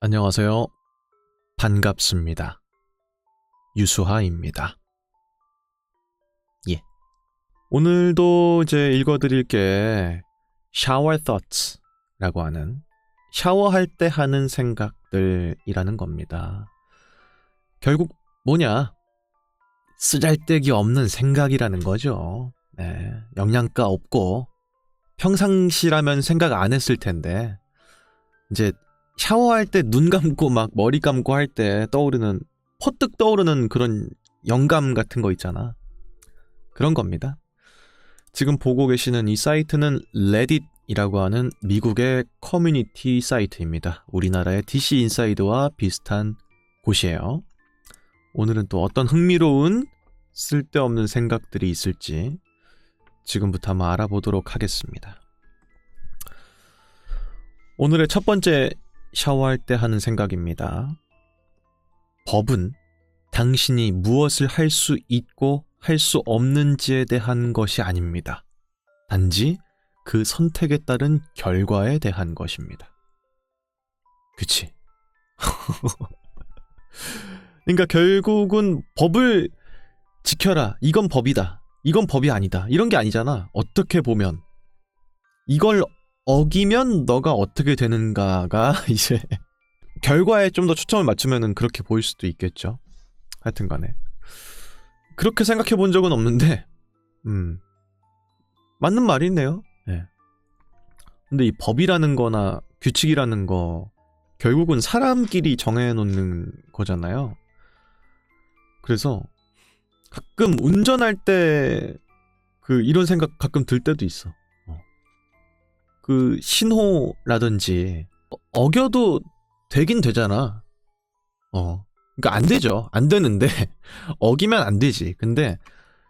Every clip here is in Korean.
안녕하세요. 반갑습니다. 유수하입니다. 예. 오늘도 이제 읽어드릴 게 shower thoughts라고 하는 샤워할 때 하는 생각들이라는 겁니다. 결국 뭐냐? 쓰잘데기 없는 생각이라는 거죠. 네, 영양가 없고 평상시라면 생각 안 했을 텐데 이제 샤워할 때 눈 감고 막 머리 감고 할 때 떠오르는 퍼뜩 떠오르는 그런 영감 같은 거 있잖아. 그런 겁니다. 지금 보고 계시는 이 사이트는 레딧이라고 하는 미국의 커뮤니티 사이트입니다. 우리나라의 DC 인사이드와 비슷한 곳이에요. 오늘은 또 어떤 흥미로운 쓸데없는 생각들이 있을지 지금부터 한번 알아보도록 하겠습니다. 오늘의 첫 번째 샤워할 때 하는 생각입니다. 법은 당신이 무엇을 할 수 있고 할 수 없는지에 대한 것이 아닙니다. 단지 그 선택에 따른 결과에 대한 것입니다. 그치? 그러니까 결국은 법을 지켜라. 이건 법이다. 이건 법이 아니다. 이런 게 아니잖아. 어떻게 보면. 이걸 어기면 너가 어떻게 되는가가 이제 결과에 좀 더 초점을 맞추면은 그렇게 보일 수도 있겠죠. 하여튼 간에 그렇게 생각해 본 적은 없는데 맞는 말이네요. 네. 근데 이 법이라는 거나 규칙이라는 거 결국은 사람끼리 정해놓는 거잖아요. 그래서 가끔 운전할 때 이런 생각 가끔 들 때도 있어. 신호라든지 어겨도 되긴 되잖아. 그러니까 안 되죠. 안 되는데 어기면 안 되지. 근데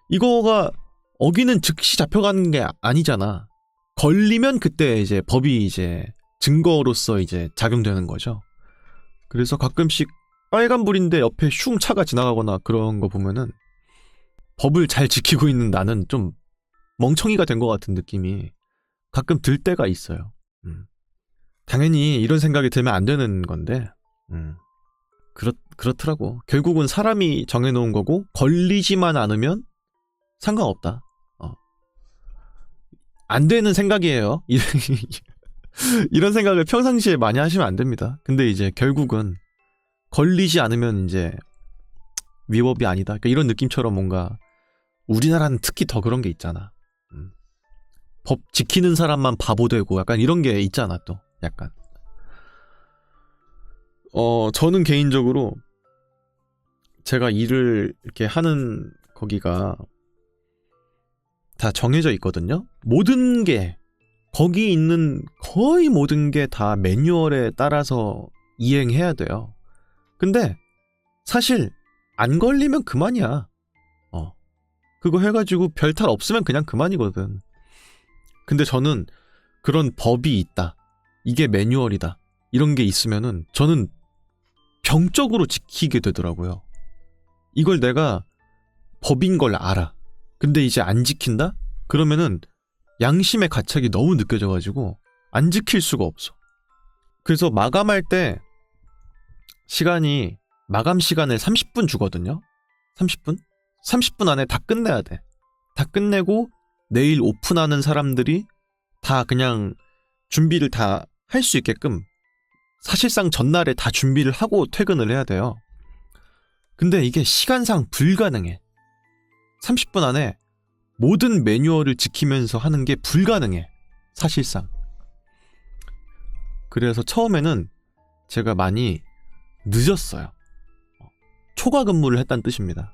이거가 어기는 즉시 잡혀가는 게 아니잖아. 걸리면 그때 이제 법이 이제 증거로서 이제 작용되는 거죠. 그래서 가끔씩 빨간불인데 옆에 슝 차가 지나가거나 그런 거 보면은 법을 잘 지키고 있는 나는 좀 멍청이가 된 것 같은 느낌이 가끔 들 때가 있어요. 당연히 이런 생각이 들면 안 되는 건데 그렇더라고. 결국은 사람이 정해놓은 거고 걸리지만 않으면 상관없다. 안 되는 생각이에요. 이런 생각을 평상시에 많이 하시면 안 됩니다. 근데 이제 결국은 걸리지 않으면 이제 위법이 아니다. 그러니까 이런 느낌처럼 뭔가 우리나라는 특히 더 그런 게 있잖아. 법 지키는 사람만 바보 되고 약간 이런 게 있잖아 또 약간. 저는 개인적으로 제가 일을 이렇게 하는 거기가 다 정해져 있거든요. 모든 게 거기 있는 거의 모든 게 다 매뉴얼에 따라서 이행해야 돼요. 근데 사실 안 걸리면 그만이야. 그거 해가지고 별탈 없으면 그냥 그만이거든. 근데 저는 그런 법이 있다. 이게 매뉴얼이다. 이런 게 있으면은 저는 병적으로 지키게 되더라고요. 이걸 내가 법인 걸 알아. 근데 이제 안 지킨다? 그러면은 양심의 가책이 너무 느껴져가지고 안 지킬 수가 없어. 그래서 마감할 때 마감 시간을 30분 주거든요. 30분? 30분 안에 다 끝내야 돼. 다 끝내고 내일 오픈하는 사람들이 다 그냥 준비를 다 할 수 있게끔 사실상 전날에 다 준비를 하고 퇴근을 해야 돼요. 근데 이게 시간상 불가능해. 30분 안에 모든 매뉴얼을 지키면서 하는 게 불가능해. 사실상. 그래서 처음에는 제가 많이 늦었어요. 초과 근무를 했다는 뜻입니다.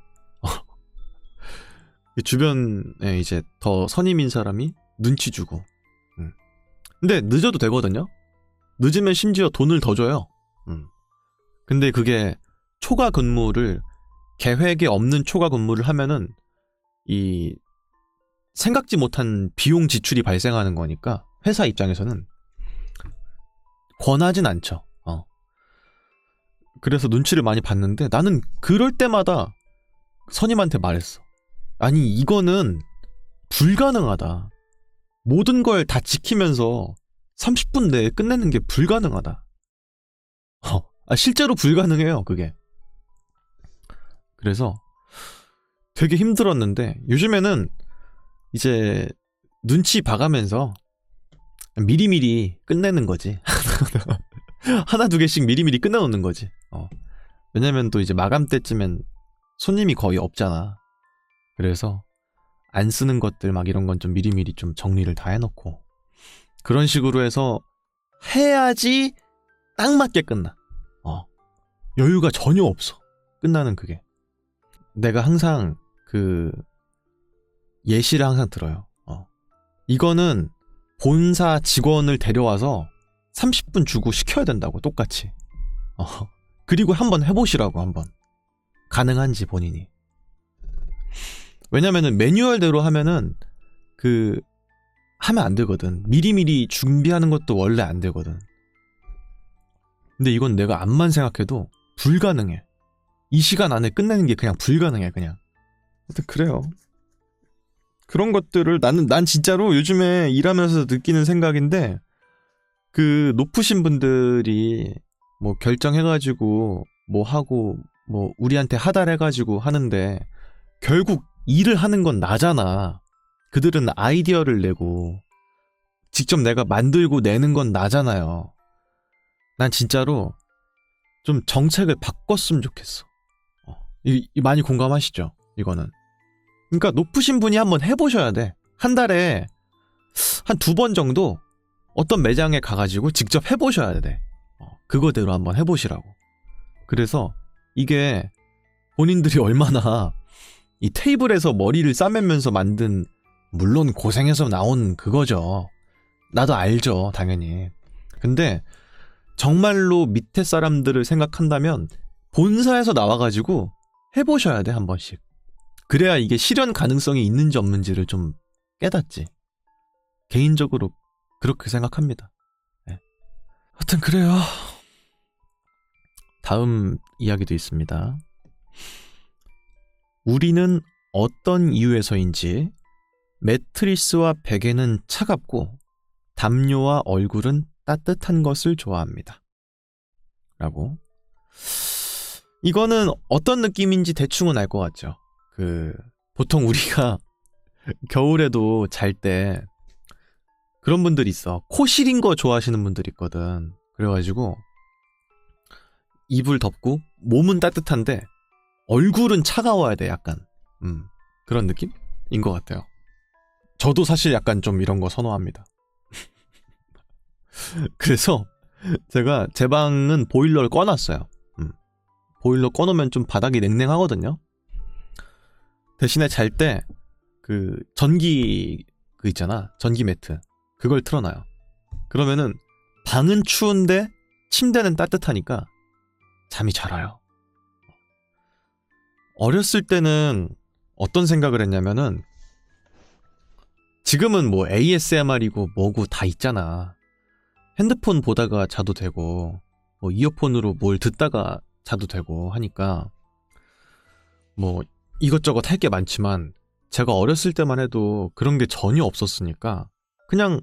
주변에 이제 더 선임인 사람이 눈치 주고. 근데 늦어도 되거든요. 늦으면 심지어 돈을 더 줘요. 근데 그게 초과 근무를 계획에 없는 초과 근무를 하면은 이 생각지 못한 비용 지출이 발생하는 거니까 회사 입장에서는 권하진 않죠. 그래서 눈치를 많이 봤는데 나는 그럴 때마다 선임한테 말했어. 아니 이거는 불가능하다. 모든 걸 다 지키면서 30분 내에 끝내는 게 불가능하다. 실제로 불가능해요, 그게. 그래서 되게 힘들었는데 요즘에는 이제 눈치 봐가면서 미리미리 끝내는 거지. 하나 두 개씩 미리미리 끝내놓는 거지. 왜냐면 또 이제 마감 때쯤엔 손님이 거의 없잖아. 그래서 안 쓰는 것들 막 이런 건 좀 미리미리 좀 정리를 다 해놓고 그런 식으로 해서 해야지 딱 맞게 끝나. 여유가 전혀 없어. 끝나는 그게. 내가 항상 그 예시를 항상 들어요. 이거는 본사 직원을 데려와서 30분 주고 시켜야 된다고, 똑같이. 그리고 한번 해보시라고, 한번. 가능한지 본인이. 왜냐면은 매뉴얼대로 하면은 하면 안 되거든. 미리미리 준비하는 것도 원래 안 되거든. 근데 이건 내가 암만 생각해도 불가능해. 이 시간 안에 끝내는 게 그냥 불가능해, 그냥. 하여튼 그래요. 그런 것들을 난 진짜로 요즘에 일하면서 느끼는 생각인데, 높으신 분들이 뭐 결정해가지고 뭐 하고 뭐 우리한테 하달해가지고 하는데 결국 일을 하는 건 나잖아. 그들은 아이디어를 내고 직접 내가 만들고 내는 건 나잖아요. 난 진짜로 좀 정책을 바꿨으면 좋겠어. 많이 공감하시죠? 이거는. 그러니까 높으신 분이 한번 해보셔야 돼. 한 달에 한 2번 정도 어떤 매장에 가가지고 직접 해보셔야 돼. 그거대로 한번 해보시라고. 그래서 이게 본인들이 얼마나 이 테이블에서 머리를 싸매면서 만든, 물론 고생해서 나온 그거죠. 나도 알죠, 당연히. 근데 정말로 밑에 사람들을 생각한다면 본사에서 나와가지고 해보셔야 돼, 한 번씩. 그래야 이게 실현 가능성이 있는지 없는지를 좀 깨닫지. 개인적으로 그렇게 생각합니다. 네. 하여튼 그래요. 다음 이야기도 있습니다. 우리는 어떤 이유에서인지 매트리스와 베개는 차갑고 담요와 얼굴은 따뜻한 것을 좋아합니다. 라고. 이거는 어떤 느낌인지 대충은 알 것 같죠. 보통 우리가 겨울에도 잘 때 그런 분들이 있어. 코 시린 거 좋아하시는 분들이 있거든. 그래가지고 이불 덮고 몸은 따뜻한데 얼굴은 차가워야 돼, 약간. 그런 느낌인 것 같아요. 저도 사실 약간 좀 이런 거 선호합니다. 그래서 제가 제 방은 보일러를 꺼놨어요. 보일러 꺼놓으면 좀 바닥이 냉랭하거든요. 대신에 잘 때 전기 있잖아, 전기 매트, 그걸 틀어놔요. 그러면은 방은 추운데 침대는 따뜻하니까 잠이 잘 와요. 어렸을 때는 어떤 생각을 했냐면은, 지금은 뭐 ASMR이고 뭐고 다 있잖아. 핸드폰 보다가 자도 되고 뭐 이어폰으로 뭘 듣다가 자도 되고 하니까 뭐 이것저것 할 게 많지만, 제가 어렸을 때만 해도 그런 게 전혀 없었으니까 그냥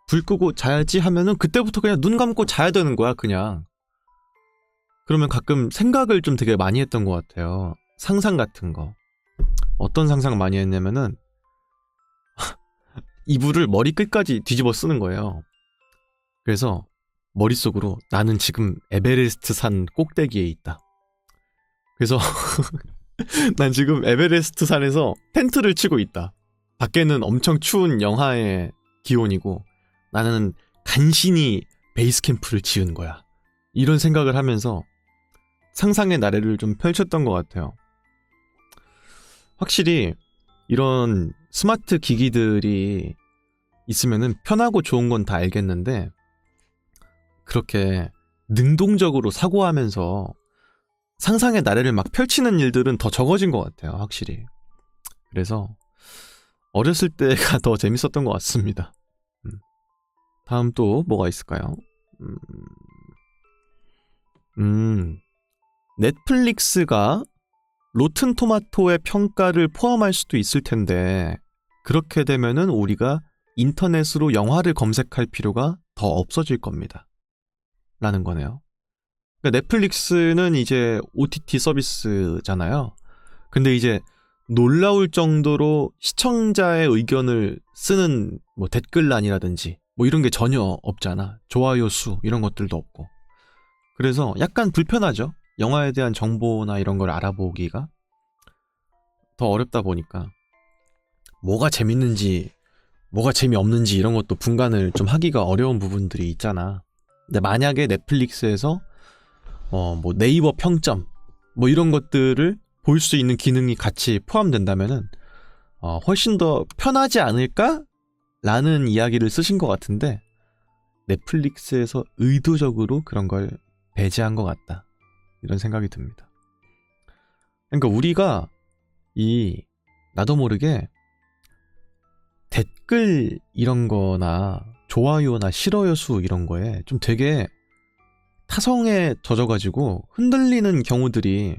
불 끄고 자야지 하면은 그때부터 그냥 눈 감고 자야 되는 거야, 그냥. 그러면 가끔 생각을 좀 되게 많이 했던 것 같아요. 상상 같은 거. 어떤 상상 많이 했냐면은 이불을 머리 끝까지 뒤집어 쓰는 거예요. 그래서 머릿속으로 나는 지금 에베레스트 산 꼭대기에 있다. 그래서 난 지금 에베레스트 산에서 텐트를 치고 있다. 밖에는 엄청 추운 영하의 기온이고 나는 간신히 베이스 캠프를 지은 거야. 이런 생각을 하면서 상상의 나래를 좀 펼쳤던 것 같아요. 확실히 이런 스마트 기기들이 있으면은 편하고 좋은 건 다 알겠는데, 그렇게 능동적으로 사고하면서 상상의 나래를 막 펼치는 일들은 더 적어진 것 같아요, 확실히. 그래서 어렸을 때가 더 재밌었던 것 같습니다. 다음 또 뭐가 있을까요? 넷플릭스가 로튼 토마토의 평가를 포함할 수도 있을 텐데, 그렇게 되면은 우리가 인터넷으로 영화를 검색할 필요가 더 없어질 겁니다. 라는 거네요. 그러니까 넷플릭스는 이제 OTT 서비스잖아요. 근데 이제 놀라울 정도로 시청자의 의견을 쓰는 뭐 댓글란이라든지 뭐 이런 게 전혀 없잖아. 좋아요 수 이런 것들도 없고. 그래서 약간 불편하죠. 영화에 대한 정보나 이런 걸 알아보기가 더 어렵다 보니까 뭐가 재밌는지 뭐가 재미없는지 이런 것도 분간을 좀 하기가 어려운 부분들이 있잖아. 근데 만약에 넷플릭스에서 뭐 네이버 평점 뭐 이런 것들을 볼 수 있는 기능이 같이 포함된다면은 훨씬 더 편하지 않을까? 라는 이야기를 쓰신 것 같은데 넷플릭스에서 의도적으로 그런 걸 배제한 것 같다. 이런 생각이 듭니다. 그러니까 우리가 나도 모르게 댓글 이런 거나 좋아요나 싫어요 수 이런 거에 좀 되게 타성에 젖어가지고 흔들리는 경우들이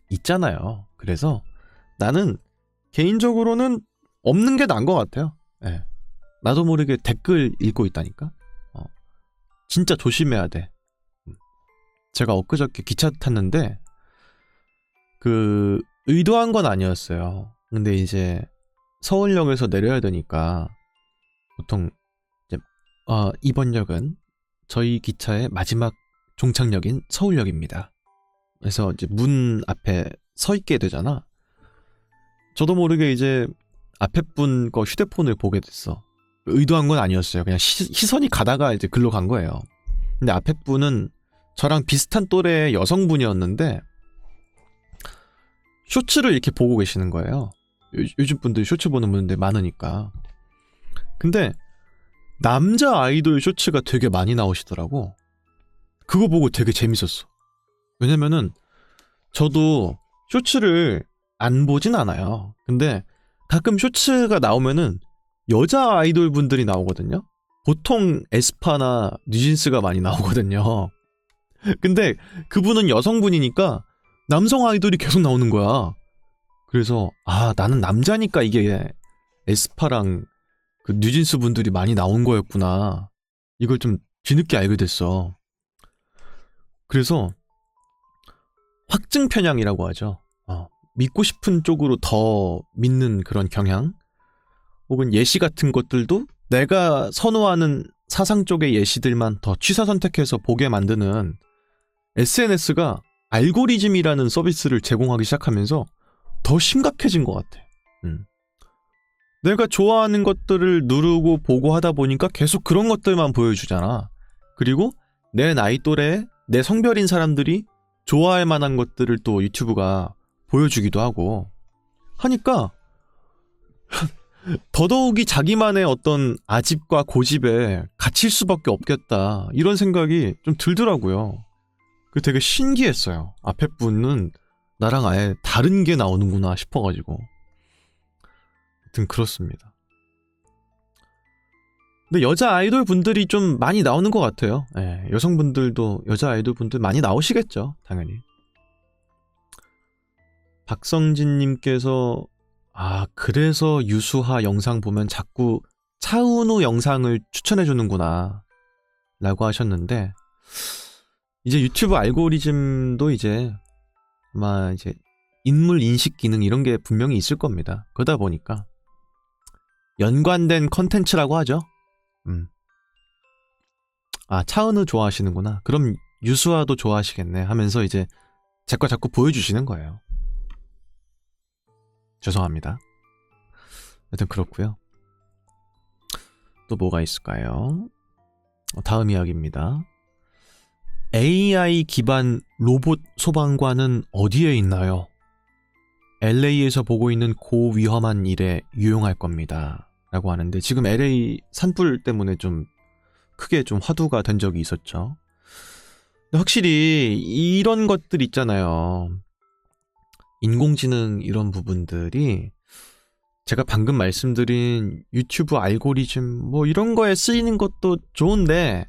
있잖아요. 그래서 나는 개인적으로는 없는 게 나은 것 같아요. 네. 나도 모르게 댓글 읽고 있다니까. 진짜 조심해야 돼. 제가 엊그저께 기차 탔는데 의도한 건 아니었어요. 근데 이제 서울역에서 내려야 되니까 보통 이제 이번 역은 저희 기차의 마지막 종착역인 서울역입니다. 그래서 이제 문 앞에 서 있게 되잖아. 저도 모르게 이제 앞에 분 거 휴대폰을 보게 됐어. 의도한 건 아니었어요. 그냥 시선이 가다가 이제 글로 간 거예요. 근데 앞에 분은 저랑 비슷한 또래의 여성분이었는데 쇼츠를 이렇게 보고 계시는 거예요. 요즘 분들 쇼츠 보는 분들 많으니까. 근데 남자 아이돌 쇼츠가 되게 많이 나오시더라고. 그거 보고 되게 재밌었어. 왜냐면은 저도 쇼츠를 안 보진 않아요. 근데 가끔 쇼츠가 나오면은 여자 아이돌 분들이 나오거든요. 보통 에스파나 뉴진스가 많이 나오거든요. 근데 그분은 여성분이니까 남성 아이돌이 계속 나오는 거야. 그래서 나는 남자니까 이게 에스파랑 그 뉴진스 분들이 많이 나온 거였구나. 이걸 좀 뒤늦게 알게 됐어. 그래서 확증 편향이라고 하죠. 믿고 싶은 쪽으로 더 믿는 그런 경향, 혹은 예시 같은 것들도 내가 선호하는 사상 쪽의 예시들만 더 취사 선택해서 보게 만드는 SNS가 알고리즘이라는 서비스를 제공하기 시작하면서 더 심각해진 것 같아. 내가 좋아하는 것들을 누르고 보고 하다 보니까 계속 그런 것들만 보여주잖아. 그리고 내 나이 또래, 내 성별인 사람들이 좋아할 만한 것들을 또 유튜브가 보여주기도 하고 하니까 더더욱이 자기만의 어떤 아집과 고집에 갇힐 수밖에 없겠다. 이런 생각이 좀 들더라고요. 되게 신기했어요. 앞에 분은 나랑 아예 다른 게 나오는구나 싶어가지고. 하여튼 그렇습니다. 근데 여자 아이돌 분들이 좀 많이 나오는 것 같아요. 예, 여성분들도 여자 아이돌 분들 많이 나오시겠죠. 당연히. 박성진님께서 그래서 유수하 영상 보면 자꾸 차은우 영상을 추천해주는구나 라고 하셨는데, 이제 유튜브 알고리즘도 이제 아마 이제 인물 인식 기능 이런 게 분명히 있을 겁니다. 그러다 보니까 연관된 컨텐츠라고 하죠. 차은우 좋아하시는구나. 그럼 유수아도 좋아하시겠네 하면서 이제 제 거 자꾸 보여주시는 거예요. 죄송합니다. 하여튼 그렇고요. 또 뭐가 있을까요? 다음 이야기입니다. AI 기반 로봇 소방관은 어디에 있나요? LA에서 보고 있는 고위험한 일에 유용할 겁니다. 라고 하는데, 지금 LA 산불 때문에 좀 크게 좀 화두가 된 적이 있었죠. 근데 확실히 이런 것들 있잖아요. 인공지능 이런 부분들이 제가 방금 말씀드린 유튜브 알고리즘 뭐 이런 거에 쓰이는 것도 좋은데,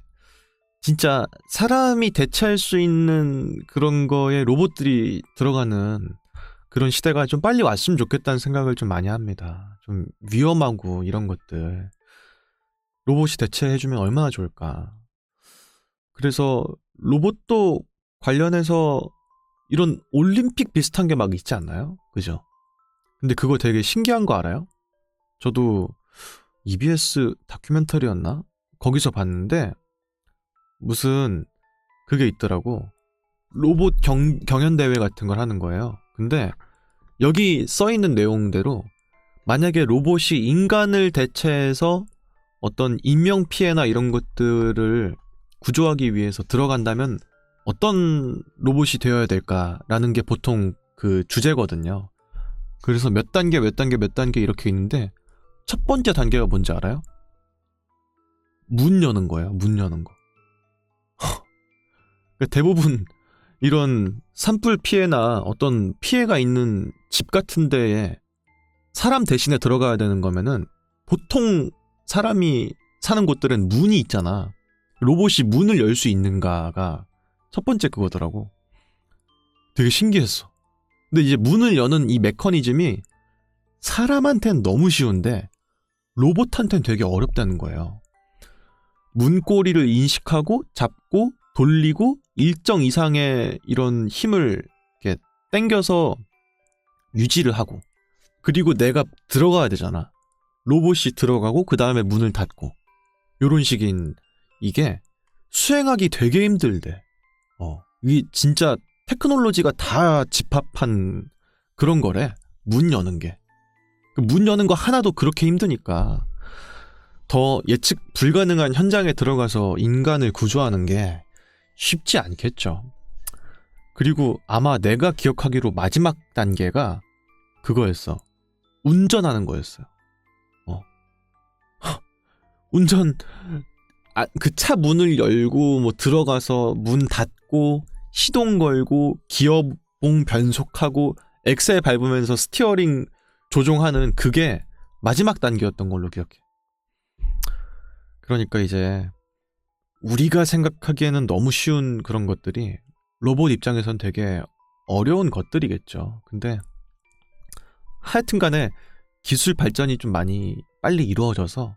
진짜 사람이 대체할 수 있는 그런 거에 로봇들이 들어가는 그런 시대가 좀 빨리 왔으면 좋겠다는 생각을 좀 많이 합니다. 좀 위험하고 이런 것들 로봇이 대체해주면 얼마나 좋을까. 그래서 로봇도 관련해서 이런 올림픽 비슷한 게 막 있지 않나요? 그죠? 근데 그거 되게 신기한 거 알아요? 저도 EBS 다큐멘터리였나? 거기서 봤는데 무슨 그게 있더라고. 로봇 경연대회 같은 걸 하는 거예요. 근데 여기 써있는 내용대로 만약에 로봇이 인간을 대체해서 어떤 인명피해나 이런 것들을 구조하기 위해서 들어간다면 어떤 로봇이 되어야 될까라는 게 보통 그 주제거든요. 그래서 몇 단계 이렇게 있는데 첫 번째 단계가 뭔지 알아요? 문 여는 거예요. 문 여는 거. 대부분 이런 산불 피해나 어떤 피해가 있는 집 같은 데에 사람 대신에 들어가야 되는 거면은 보통 사람이 사는 곳들은 문이 있잖아. 로봇이 문을 열 수 있는가가 첫 번째 그거더라고. 되게 신기했어. 근데 이제 문을 여는 이 메커니즘이 사람한테는 너무 쉬운데 로봇한테는 되게 어렵다는 거예요. 문고리를 인식하고 잡고 돌리고 일정 이상의 이런 힘을 이렇게 당겨서 유지를 하고 그리고 내가 들어가야 되잖아. 로봇이 들어가고 그 다음에 문을 닫고 요런 식인 이게 수행하기 되게 힘들대. 이게 진짜 테크놀로지가 다 집합한 그런 거래. 문 여는 게. 문 여는 거 하나도 그렇게 힘드니까 더 예측 불가능한 현장에 들어가서 인간을 구조하는 게 쉽지 않겠죠. 그리고 아마 내가 기억하기로 마지막 단계가 그거였어. 운전하는 거였어요. 운전, 그 차 문을 열고 뭐 들어가서 문 닫고 시동 걸고 기어봉 변속하고 엑셀 밟으면서 스티어링 조종하는 그게 마지막 단계였던 걸로 기억해. 그러니까 이제 우리가 생각하기에는 너무 쉬운 그런 것들이 로봇 입장에선 되게 어려운 것들이겠죠. 근데 하여튼 간에 기술 발전이 좀 많이 빨리 이루어져서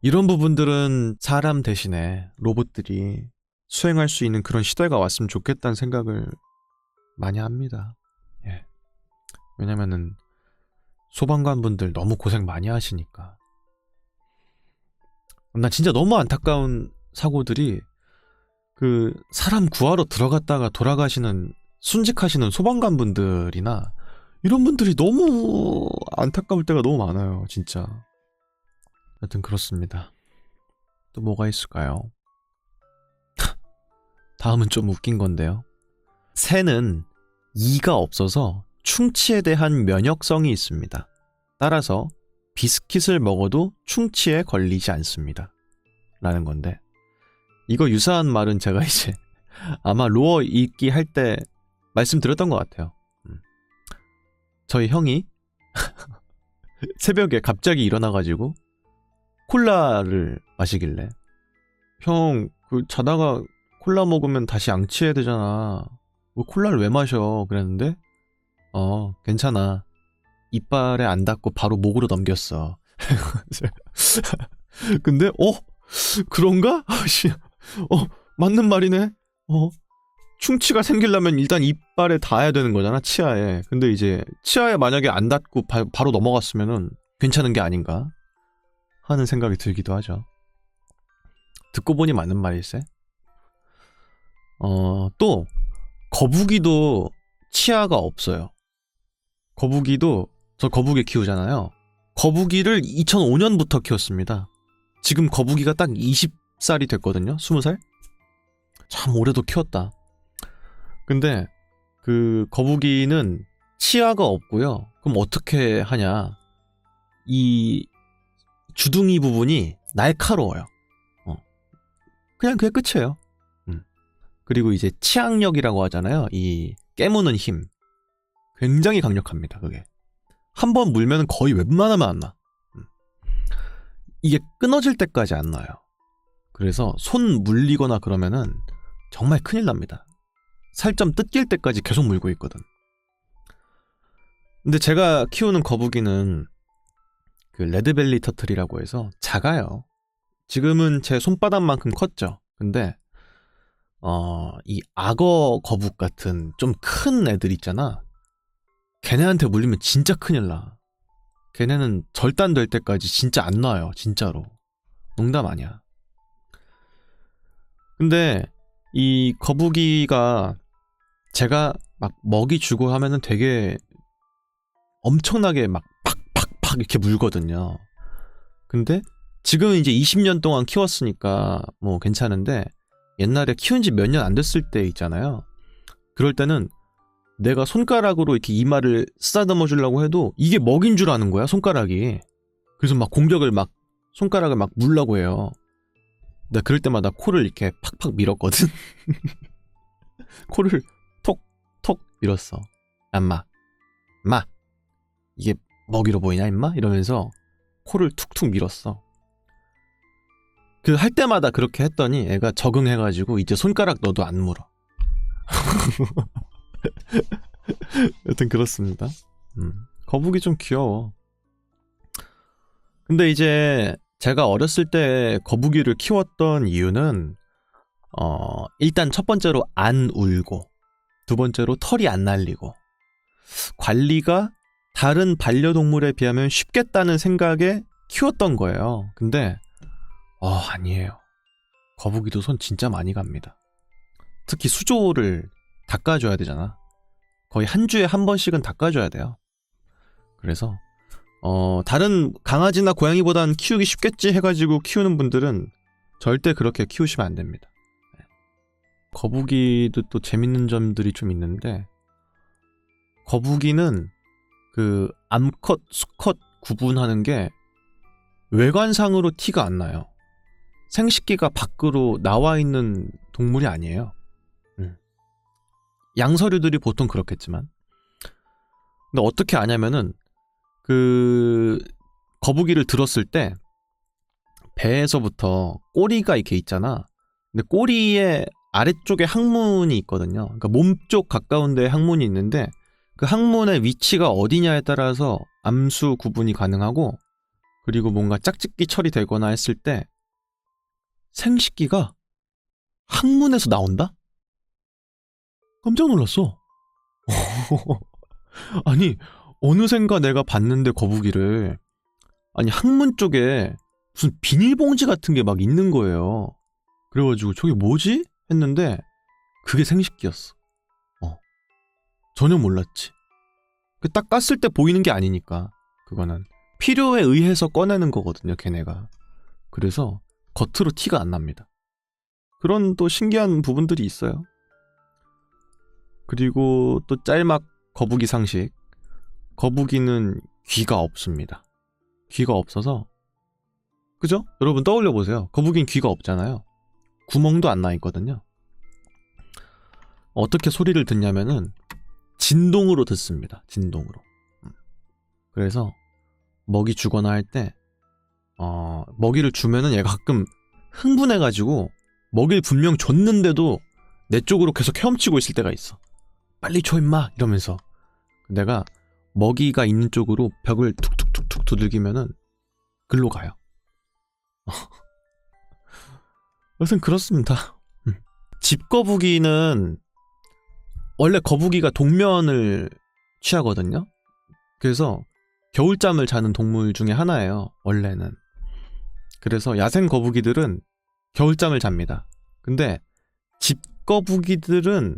이런 부분들은 사람 대신에 로봇들이 수행할 수 있는 그런 시대가 왔으면 좋겠다는 생각을 많이 합니다. 예. 왜냐면은 소방관 분들 너무 고생 많이 하시니까. 나 진짜 너무 안타까운 사고들이 그 사람 구하러 들어갔다가 돌아가시는 순직하시는 소방관 분들이나 이런 분들이 너무 안타까울 때가 너무 많아요. 진짜. 하여튼 그렇습니다. 또 뭐가 있을까요? 다음은 좀 웃긴 건데요. 새는 이가 없어서 충치에 대한 면역성이 있습니다. 따라서 비스킷을 먹어도 충치에 걸리지 않습니다. 라는 건데 이거 유사한 말은 제가 이제 아마 로어 읽기 할 때 말씀드렸던 것 같아요. 저희 형이 새벽에 갑자기 일어나가지고 콜라를 마시길래 형, 그 자다가 콜라 먹으면 다시 양치해야 되잖아. 뭐 콜라를 왜 마셔? 그랬는데 괜찮아. 이빨에 안 닿고 바로 목으로 넘겼어. 근데 그런가? 맞는 말이네. 충치가 생기려면 일단 이빨에 닿아야 되는 거잖아, 치아에. 근데 이제 치아에 만약에 안 닿고 바로 넘어갔으면은 괜찮은 게 아닌가 하는 생각이 들기도 하죠. 듣고 보니 맞는 말일세. 또 거북이도 치아가 없어요. 거북이도 저 거북이 키우잖아요. 거북이를 2005년부터 키웠습니다. 지금 거북이가 딱 20살이 됐거든요. 20살? 참 오래도 키웠다. 근데 그 거북이는 치아가 없고요. 그럼 어떻게 하냐? 이 주둥이 부분이 날카로워요. 그냥 그게 끝이에요. 그리고 이제 치악력이라고 하잖아요. 이 깨무는 힘. 굉장히 강력합니다. 그게. 한번 물면 거의 웬만하면 안 나. 이게 끊어질 때까지 안 나요. 그래서 손 물리거나 그러면은 정말 큰일 납니다. 살점 뜯길 때까지 계속 물고 있거든. 근데 제가 키우는 거북이는 그 레드벨리 터틀이라고 해서 작아요. 지금은 제 손바닥만큼 컸죠. 근데 이 악어 거북 같은 좀 큰 애들 있잖아. 걔네한테 물리면 진짜 큰일 나. 걔네는 절단될 때까지 진짜 안 놔요. 진짜로. 농담 아니야. 근데 이 거북이가 제가 막 먹이 주고 하면은 되게 엄청나게 막 팍팍팍 이렇게 물거든요. 근데 지금 이제 20년 동안 키웠으니까 뭐 괜찮은데 옛날에 키운 지 몇 년 안 됐을 때 있잖아요. 그럴 때는 내가 손가락으로 이렇게 이마를 쓰다듬어 주려고 해도 이게 먹인 줄 아는 거야, 손가락이. 그래서 막 공격을 막 손가락을 막 물라고 해요. 나 그럴 때마다 코를 이렇게 팍팍 밀었거든. 코를 톡톡 밀었어. 엄마, 마 이게 먹이로 보이냐 임마? 이러면서 코를 툭툭 밀었어. 그 할 때마다 그렇게 했더니 애가 적응해가지고 이제 손가락 넣어도 안 물어. 여튼 그렇습니다. 거북이 좀 귀여워. 근데 이제 제가 어렸을 때 거북이를 키웠던 이유는 일단 첫 번째로 안 울고, 두 번째로 털이 안 날리고, 관리가 다른 반려동물에 비하면 쉽겠다는 생각에 키웠던 거예요. 근데 아니에요. 거북이도 손 진짜 많이 갑니다. 특히 수조를 닦아줘야 되잖아. 거의 한 주에 한 번씩은 닦아줘야 돼요. 그래서 다른 강아지나 고양이보단 키우기 쉽겠지 해가지고 키우는 분들은 절대 그렇게 키우시면 안 됩니다. 거북이도 또 재밌는 점들이 좀 있는데, 거북이는 그 암컷, 수컷 구분하는 게 외관상으로 티가 안 나요. 생식기가 밖으로 나와 있는 동물이 아니에요. 양서류들이 보통 그렇겠지만. 근데 어떻게 아냐면은 그 거북이를 들었을 때 배에서부터 꼬리가 이렇게 있잖아. 근데 꼬리의 아래쪽에 항문이 있거든요. 그러니까 몸쪽 가까운 데에 항문이 있는데 그 항문의 위치가 어디냐에 따라서 암수 구분이 가능하고, 그리고 뭔가 짝짓기 처리되거나 했을 때 생식기가 항문에서 나온다? 깜짝 놀랐어. 아니, 어느샌가 내가 봤는데 거북이를, 아니 항문 쪽에 무슨 비닐봉지 같은 게 막 있는 거예요. 그래가지고 저게 뭐지? 했는데 그게 생식기였어. 전혀 몰랐지. 그 딱 깠을 때 보이는 게 아니니까. 그거는 필요에 의해서 꺼내는 거거든요, 걔네가. 그래서 겉으로 티가 안 납니다. 그런 또 신기한 부분들이 있어요. 그리고 또 짤막 거북이 상식. 거북이는 귀가 없습니다. 귀가 없어서, 그죠? 여러분 떠올려 보세요. 거북이는 귀가 없잖아요. 구멍도 안 나 있거든요. 어떻게 소리를 듣냐면은 진동으로 듣습니다. 진동으로. 그래서 먹이 주거나 할 때 먹이를 주면은 얘가 가끔 흥분해가지고 먹이를 분명 줬는데도 내 쪽으로 계속 헤엄치고 있을 때가 있어. 빨리 줘 임마 이러면서. 내가 먹이가 있는 쪽으로 벽을 툭툭툭툭 두들기면은 글로 가요. 여튼 그렇습니다. 집거북이는 원래 거북이가 동면을 취하거든요. 그래서 겨울잠을 자는 동물 중에 하나예요, 원래는. 그래서 야생 거북이들은 겨울잠을 잡니다. 근데 집거북이들은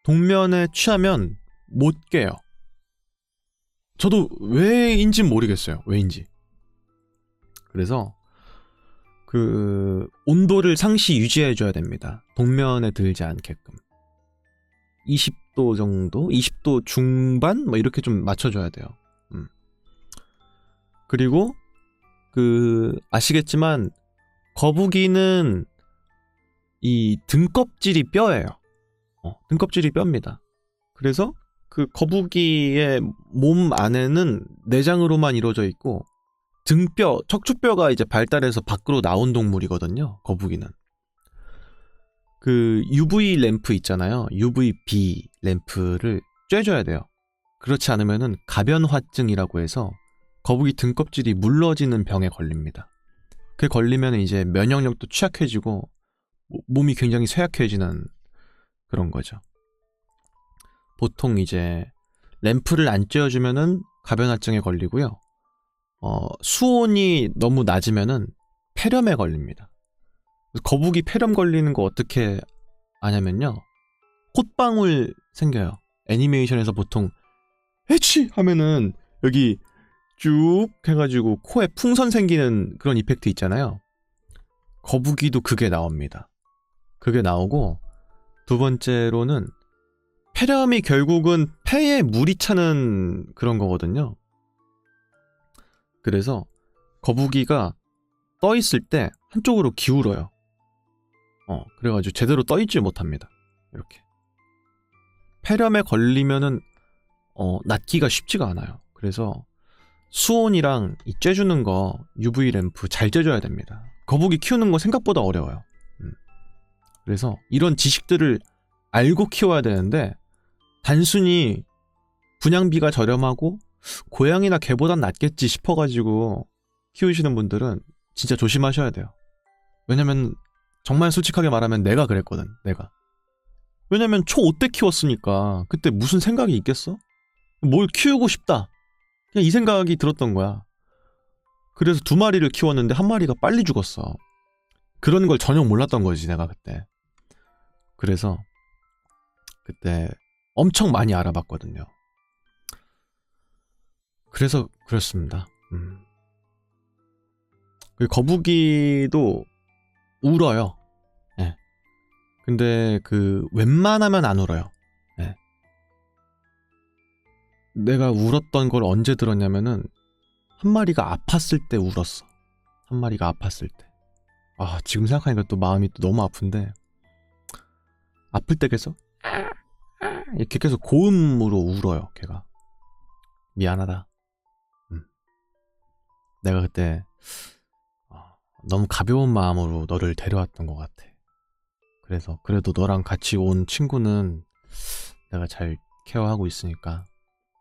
동면에 취하면 못 깨요. 저도 왜인진 모르겠어요. 왜인지. 그래서 그 온도를 상시 유지해줘야 됩니다. 동면에 들지 않게끔. 20도 정도? 20도 중반? 뭐 이렇게 좀 맞춰줘야 돼요. 그리고 아시겠지만 거북이는 이 등껍질이 뼈예요. 등껍질이 뼈입니다. 그래서 그 거북이의 몸 안에는 내장으로만 이루어져 있고, 등뼈, 척추뼈가 이제 발달해서 밖으로 나온 동물이거든요, 거북이는. 그 UV 램프 있잖아요. UVB 램프를 쬐줘야 돼요. 그렇지 않으면은 가변화증이라고 해서 거북이 등껍질이 물러지는 병에 걸립니다. 그게 걸리면 이제 면역력도 취약해지고 몸이 굉장히 쇠약해지는 그런 거죠. 보통 이제 램프를 안 쬐어주면은 가변화증에 걸리고요. 수온이 너무 낮으면은 폐렴에 걸립니다. 거북이 폐렴 걸리는 거 어떻게 아냐면요. 콧방울 생겨요. 애니메이션에서 보통 해치 하면은 여기 쭉 해가지고 코에 풍선 생기는 그런 이펙트 있잖아요. 거북이도 그게 나옵니다. 그게 나오고 두 번째로는 폐렴이 결국은 폐에 물이 차는 그런 거거든요. 그래서 거북이가 떠 있을 때 한쪽으로 기울어요. 그래가지고 제대로 떠 있지 못합니다. 이렇게. 폐렴에 걸리면은 낫기가 쉽지가 않아요. 그래서 수온이랑 이 쬐주는 거 UV 램프 잘 쬐줘야 됩니다. 거북이 키우는 거 생각보다 어려워요. 그래서 이런 지식들을 알고 키워야 되는데 단순히 분양비가 저렴하고 고양이나 개보단 낫겠지 싶어가지고 키우시는 분들은 진짜 조심하셔야 돼요. 왜냐면 정말 솔직하게 말하면 내가 그랬거든. 내가. 왜냐면 초5 때 키웠으니까 그때 무슨 생각이 있겠어? 뭘 키우고 싶다. 그냥 이 생각이 들었던 거야. 그래서 2마리를 키웠는데 1마리가 빨리 죽었어. 그런 걸 전혀 몰랐던 거지 내가 그때. 그래서 그때 엄청 많이 알아봤거든요. 그래서 그렇습니다. 거북이도 울어요. 예. 근데 웬만하면 안 울어요. 예. 내가 울었던 걸 언제 들었냐면은 1마리가 아팠을 때 울었어. 1마리가 아팠을 때. 지금 생각하니까 또 마음이 또 너무 아픈데 아플 때 계속 이렇게 계속 고음으로 울어요. 걔가. 미안하다. 내가 그때 너무 가벼운 마음으로 너를 데려왔던 것 같아. 그래서 그래도 너랑 같이 온 친구는 내가 잘 케어하고 있으니까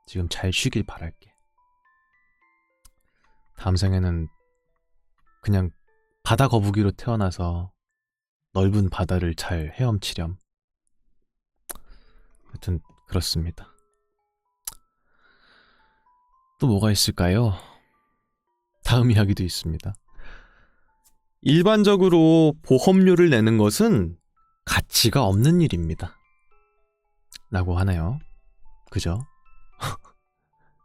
지금 잘 쉬길 바랄게. 다음 생에는 그냥 바다 거북이로 태어나서 넓은 바다를 잘 헤엄치렴. 하여튼 그렇습니다. 또 뭐가 있을까요? 다음 이야기도 있습니다. 일반적으로 보험료를 내는 것은 가치가 없는 일입니다. 라고 하네요. 그죠?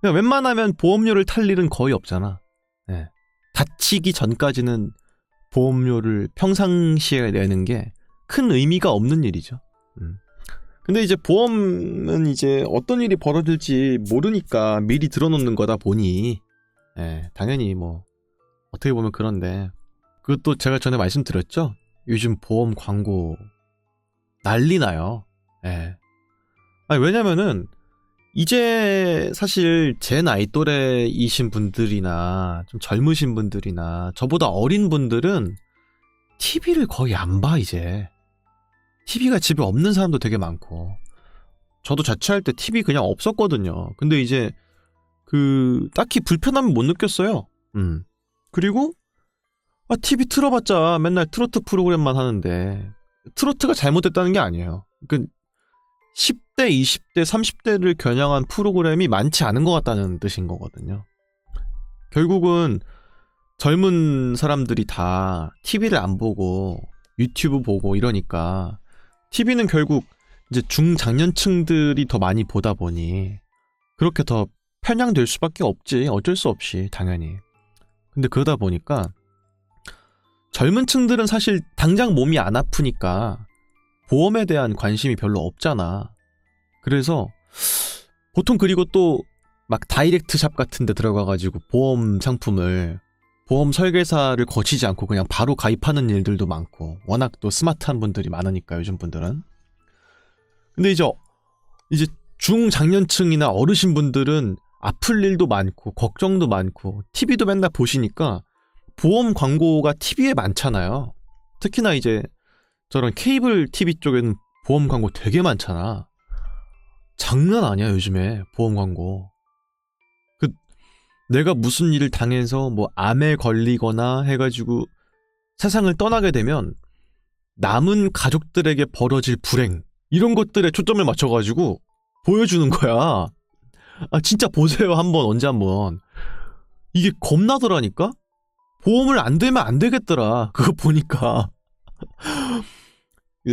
웬만하면 보험료를 탈 일은 거의 없잖아. 네. 다치기 전까지는 보험료를 평상시에 내는 게 큰 의미가 없는 일이죠. 근데 이제 보험은 이제 어떤 일이 벌어질지 모르니까 미리 들어놓는 거다 보니 당연히 뭐 어떻게 보면 그런데 그것도 제가 전에 말씀드렸죠? 요즘 보험 광고 난리 나요. 왜냐면은 이제 사실 제 나이 또래이신 분들이나 좀 젊으신 분들이나 저보다 어린 분들은 TV를 거의 안 봐. 이제 TV가 집에 없는 사람도 되게 많고 저도 자취할 때 TV 그냥 없었거든요. 근데 이제 딱히 불편함을 못 느꼈어요. 그리고 TV 틀어봤자 맨날 트로트 프로그램만 하는데 트로트가 잘못됐다는 게 아니에요. 10대, 20대, 30대를 겨냥한 프로그램이 많지 않은 것 같다는 뜻인 거거든요. 결국은 젊은 사람들이 다 TV를 안 보고 유튜브 보고 이러니까 TV는 결국 이제 중장년층들이 더 많이 보다 보니 그렇게 더 편향될 수밖에 없지. 어쩔 수 없이 당연히. 근데 그러다 보니까 젊은 층들은 사실 당장 몸이 안 아프니까 보험에 대한 관심이 별로 없잖아. 그래서 보통 그리고 또 막 다이렉트 샵 같은 데 들어가가지고 보험 상품을 보험 설계사를 거치지 않고 그냥 바로 가입하는 일들도 많고 워낙 또 스마트한 분들이 많으니까 요즘 분들은. 근데 이제 중장년층이나 어르신분들은 아플 일도 많고 걱정도 많고 TV도 맨날 보시니까 보험 광고가 TV에 많잖아요. 특히나 이제 저런 케이블 TV 쪽에는 보험 광고 되게 많잖아. 장난 아니야 요즘에 보험 광고. 내가 무슨 일을 당해서 뭐 암에 걸리거나 해가지고 세상을 떠나게 되면 남은 가족들에게 벌어질 불행 이런 것들에 초점을 맞춰가지고 보여주는 거야. 아 진짜 보세요 한번 언제 한번. 이게 겁나더라니까. 보험을 안 되면 안 되겠더라. 그거 보니까.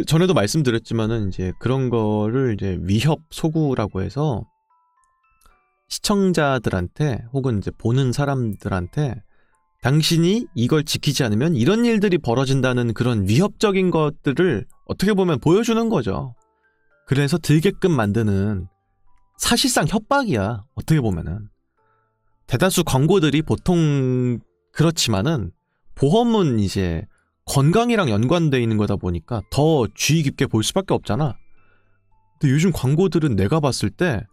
전에도 말씀드렸지만은 이제 그런 거를 이제 위협 소구라고 해서 시청자들한테 혹은 이제 보는 사람들한테 당신이 이걸 지키지 않으면 이런 일들이 벌어진다는 그런 위협적인 것들을 어떻게 보면 보여주는 거죠. 그래서 들게끔 만드는 사실상 협박이야. 어떻게 보면은. 대다수 광고들이 보통 그렇지만은 보험은 이제 건강이랑 연관돼 있는 거다 보니까 더 주의 깊게 볼 수밖에 없잖아. 근데 요즘 광고들은 내가 봤을 때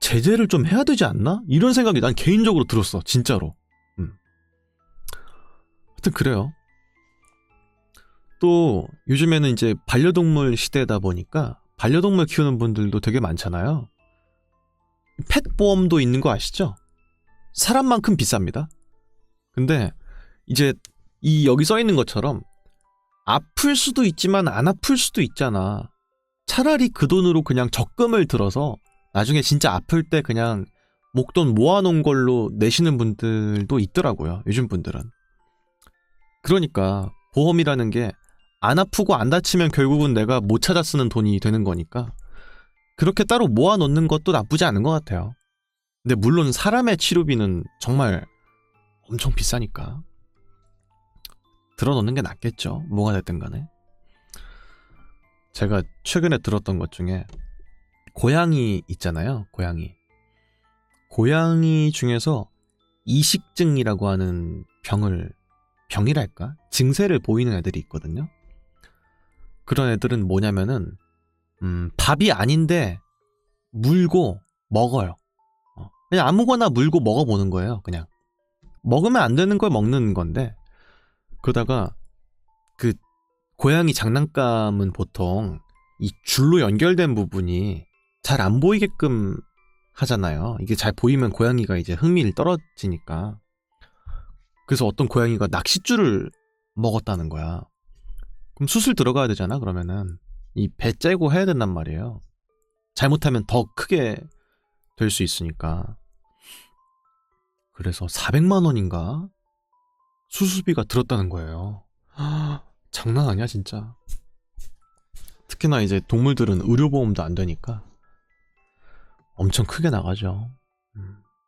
제재를 좀 해야 되지 않나? 이런 생각이 난 개인적으로 들었어. 진짜로. 하여튼 그래요. 또 요즘에는 이제 반려동물 시대다 보니까 반려동물 키우는 분들도 되게 많잖아요. 펫 보험도 있는 거 아시죠? 사람만큼 비쌉니다. 근데 이제 이 여기 써 있는 것처럼 아플 수도 있지만 안 아플 수도 있잖아. 차라리 그 돈으로 그냥 적금을 들어서 나중에 진짜 아플 때 그냥 목돈 모아놓은 걸로 내시는 분들도 있더라고요. 요즘 분들은. 그러니까 보험이라는 게 안 아프고 안 다치면 결국은 내가 못 찾아 쓰는 돈이 되는 거니까 그렇게 따로 모아놓는 것도 나쁘지 않은 것 같아요. 근데 물론 사람의 치료비는 정말 엄청 비싸니까 들어놓는 게 낫겠죠. 뭐가 됐든 간에. 제가 최근에 들었던 것 중에 고양이 있잖아요. 고양이 중에서 이식증이라고 하는 병이랄까? 증세를 보이는 애들이 있거든요. 그런 애들은 뭐냐면은 밥이 아닌데 물고 먹어요. 그냥 아무거나 물고 먹어보는 거예요. 그냥 먹으면 안 되는 걸 먹는 건데 그러다가 그 고양이 장난감은 보통 이 줄로 연결된 부분이 잘 안 보이게끔 하잖아요. 이게 잘 보이면 고양이가 이제 흥미를 떨어지니까. 그래서 어떤 고양이가 낚싯줄을 먹었다는 거야. 그럼 수술 들어가야 되잖아. 그러면은 이 배 째고 해야 된단 말이에요. 잘못하면 더 크게 될 수 있으니까. 그래서 400만 원인가 수술비가 들었다는 거예요. 장난 아니야 진짜. 특히나 이제 동물들은 의료보험도 안 되니까 엄청 크게 나가죠.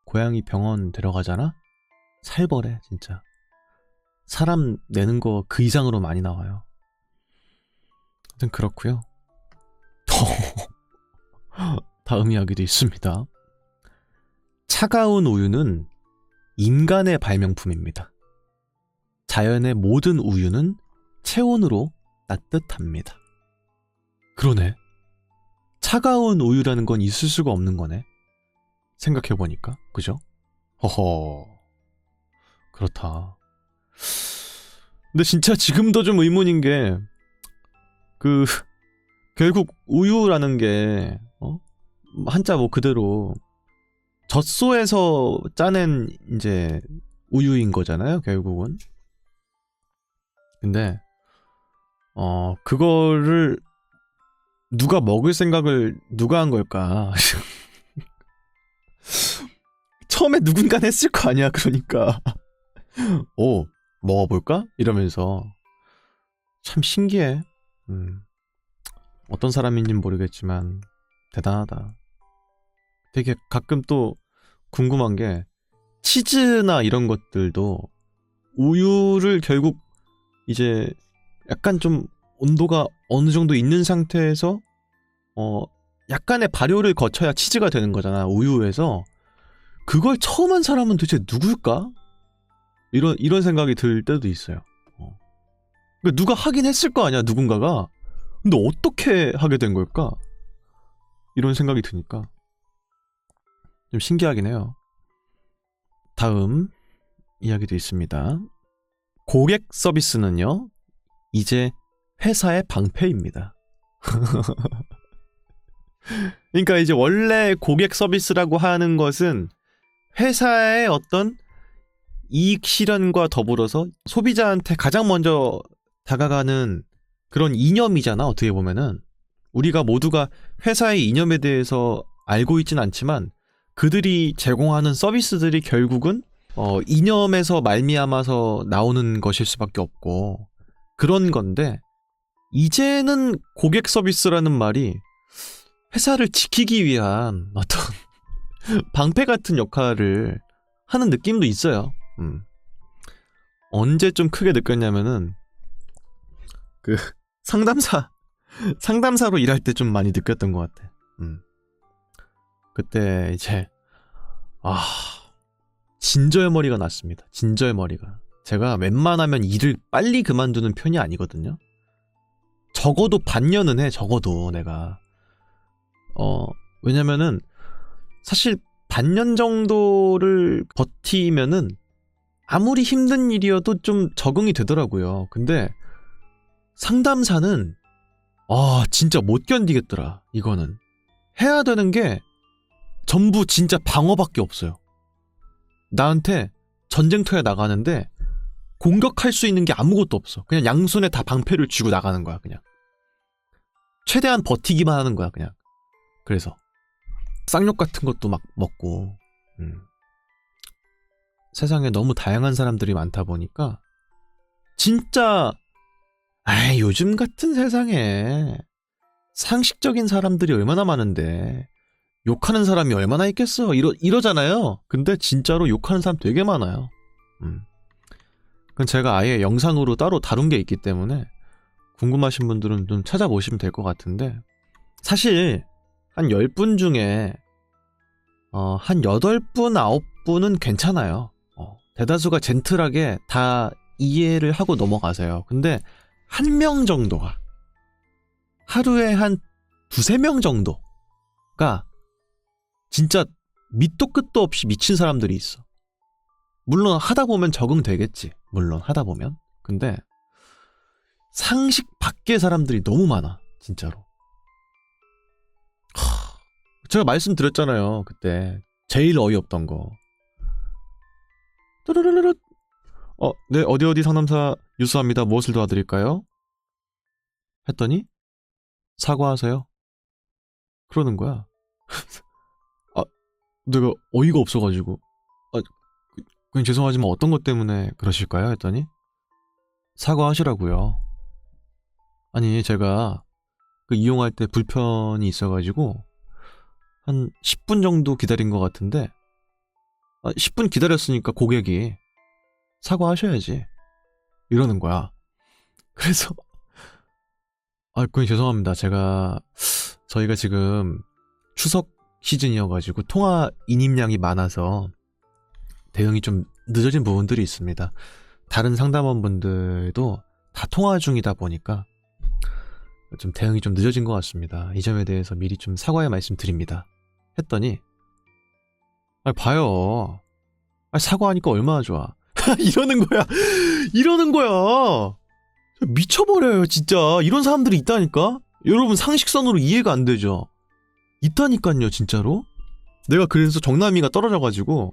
고양이 병원 데려가잖아? 살벌해 진짜. 사람 내는 거 그 이상으로 많이 나와요. 아무튼 그렇고요. 다음 이야기도 있습니다. 차가운 우유는 인간의 발명품입니다. 자연의 모든 우유는 체온으로 따뜻합니다. 그러네. 차가운 우유라는 건 있을 수가 없는 거네. 생각해보니까. 그죠? 허허. 그렇다. 근데 진짜 지금도 좀 의문인 게 결국 우유라는 게 한자 뭐 그대로 젖소에서 짜낸 이제 우유인 거잖아요, 결국은. 근데 그거를 누가 먹을 생각을 누가 한 걸까? 처음에 누군가 했을 거 아니야, 그러니까. 오, 먹어볼까? 이러면서. 참 신기해. 어떤 사람인지는 모르겠지만 대단하다. 되게 가끔 또 궁금한 게 치즈나 이런 것들도 우유를 결국 이제 약간 좀 온도가 어느 정도 있는 상태에서 약간의 발효를 거쳐야 치즈가 되는 거잖아, 우유에서. 그걸 처음 한 사람은 도대체 누굴까? 이런 생각이 들 때도 있어요. 그러니까 누가 하긴 했을 거 아니야, 누군가가. 근데 어떻게 하게 된 걸까? 이런 생각이 드니까 좀 신기하긴 해요. 다음 이야기도 있습니다. 고객 서비스는요, 이제 회사의 방패입니다. 그러니까 이제 원래 고객 서비스라고 하는 것은 회사의 어떤 이익 실현과 더불어서 소비자한테 가장 먼저 다가가는 그런 이념이잖아, 어떻게 보면은. 우리가 모두가 회사의 이념에 대해서 알고 있진 않지만 그들이 제공하는 서비스들이 결국은 이념에서 말미암아서 나오는 것일 수밖에 없고 그런 건데, 이제는 고객 서비스라는 말이 회사를 지키기 위한 어떤 방패 같은 역할을 하는 느낌도 있어요. 언제 좀 크게 느꼈냐면은 그 상담사로 일할 때 좀 많이 느꼈던 것 같아. 그때 이제 진절머리가 났습니다. 진절머리가. 제가 웬만하면 일을 빨리 그만두는 편이 아니거든요. 적어도 반년은 해. 적어도 내가. 왜냐면은 사실 반년 정도를 버티면은 아무리 힘든 일이어도 좀 적응이 되더라고요. 근데 상담사는 진짜 못 견디겠더라. 이거는 해야 되는 게 전부 진짜 방어밖에 없어요. 나한테 전쟁터에 나가는데 공격할 수 있는 게 아무것도 없어. 그냥 양손에 다 방패를 쥐고 나가는 거야. 그냥 최대한 버티기만 하는 거야. 그냥. 그래서 쌍욕 같은 것도 막 먹고. 세상에 너무 다양한 사람들이 많다 보니까 진짜 요즘 같은 세상에 상식적인 사람들이 얼마나 많은데 욕하는 사람이 얼마나 있겠어. 이러잖아요. 근데 진짜로 욕하는 사람 되게 많아요. 그건 제가 아예 영상으로 따로 다룬 게 있기 때문에 궁금하신 분들은 좀 찾아보시면 될 것 같은데, 사실 한 10분 중에 한 8분, 9분은 괜찮아요. 대다수가 젠틀하게 다 이해를 하고 넘어가세요. 근데 한 명 정도가, 하루에 한 2-3명 정도가 진짜 밑도 끝도 없이 미친 사람들이 있어. 물론 하다 보면 적응되겠지. 물론 하다 보면. 근데 상식 밖의 사람들이 너무 많아. 진짜로. 제가 말씀드렸잖아요. 그때 제일 어이없던 거. 뚜루루루루. 네, 어디 상담사 유수합니다. 무엇을 도와드릴까요? 했더니 사과하세요. 그러는 거야. 내가 어이가 없어가지고 그냥 죄송하지만 어떤 것 때문에 그러실까요? 했더니 사과하시라고요. 아니, 제가 그 이용할 때 불편이 있어가지고 한 10분 정도 기다린 것 같은데 10분 기다렸으니까 고객이 사과하셔야지 이러는 거야. 그래서 그냥 죄송합니다. 저희가 지금 추석 시즌이어가지고 통화 인입량이 많아서 대응이 좀 늦어진 부분들이 있습니다. 다른 상담원분들도 다 통화 중이다 보니까 좀 대응이 좀 늦어진 것 같습니다. 이 점에 대해서 미리 좀 사과의 말씀 드립니다. 했더니 봐요. 사과하니까 얼마나 좋아. 이러는 거야. 미쳐버려요, 진짜. 이런 사람들이 있다니까? 여러분, 상식선으로 이해가 안 되죠? 있다니까요, 진짜로? 내가 그래서 정남이가 떨어져가지고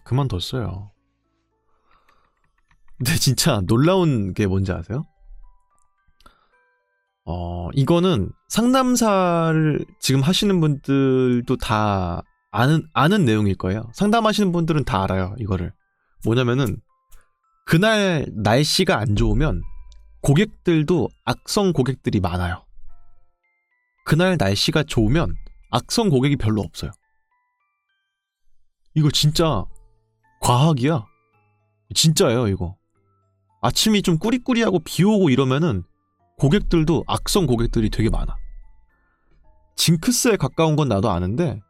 그만뒀어요. 근데 진짜 놀라운 게 뭔지 아세요? 이거는 상담사를 지금 하시는 분들도 다 아는 내용일 거예요. 상담하시는 분들은 다 알아요, 이거를. 뭐냐면은 그날 날씨가 안 좋으면 고객들도 악성 고객들이 많아요. 그날 날씨가 좋으면 악성 고객이 별로 없어요. 이거 진짜 과학이야. 진짜예요, 이거. 아침이 좀 꾸리꾸리하고 비 오고 이러면은 고객들도 악성 고객들이 되게 많아. 징크스에 가까운 건 나도 아는데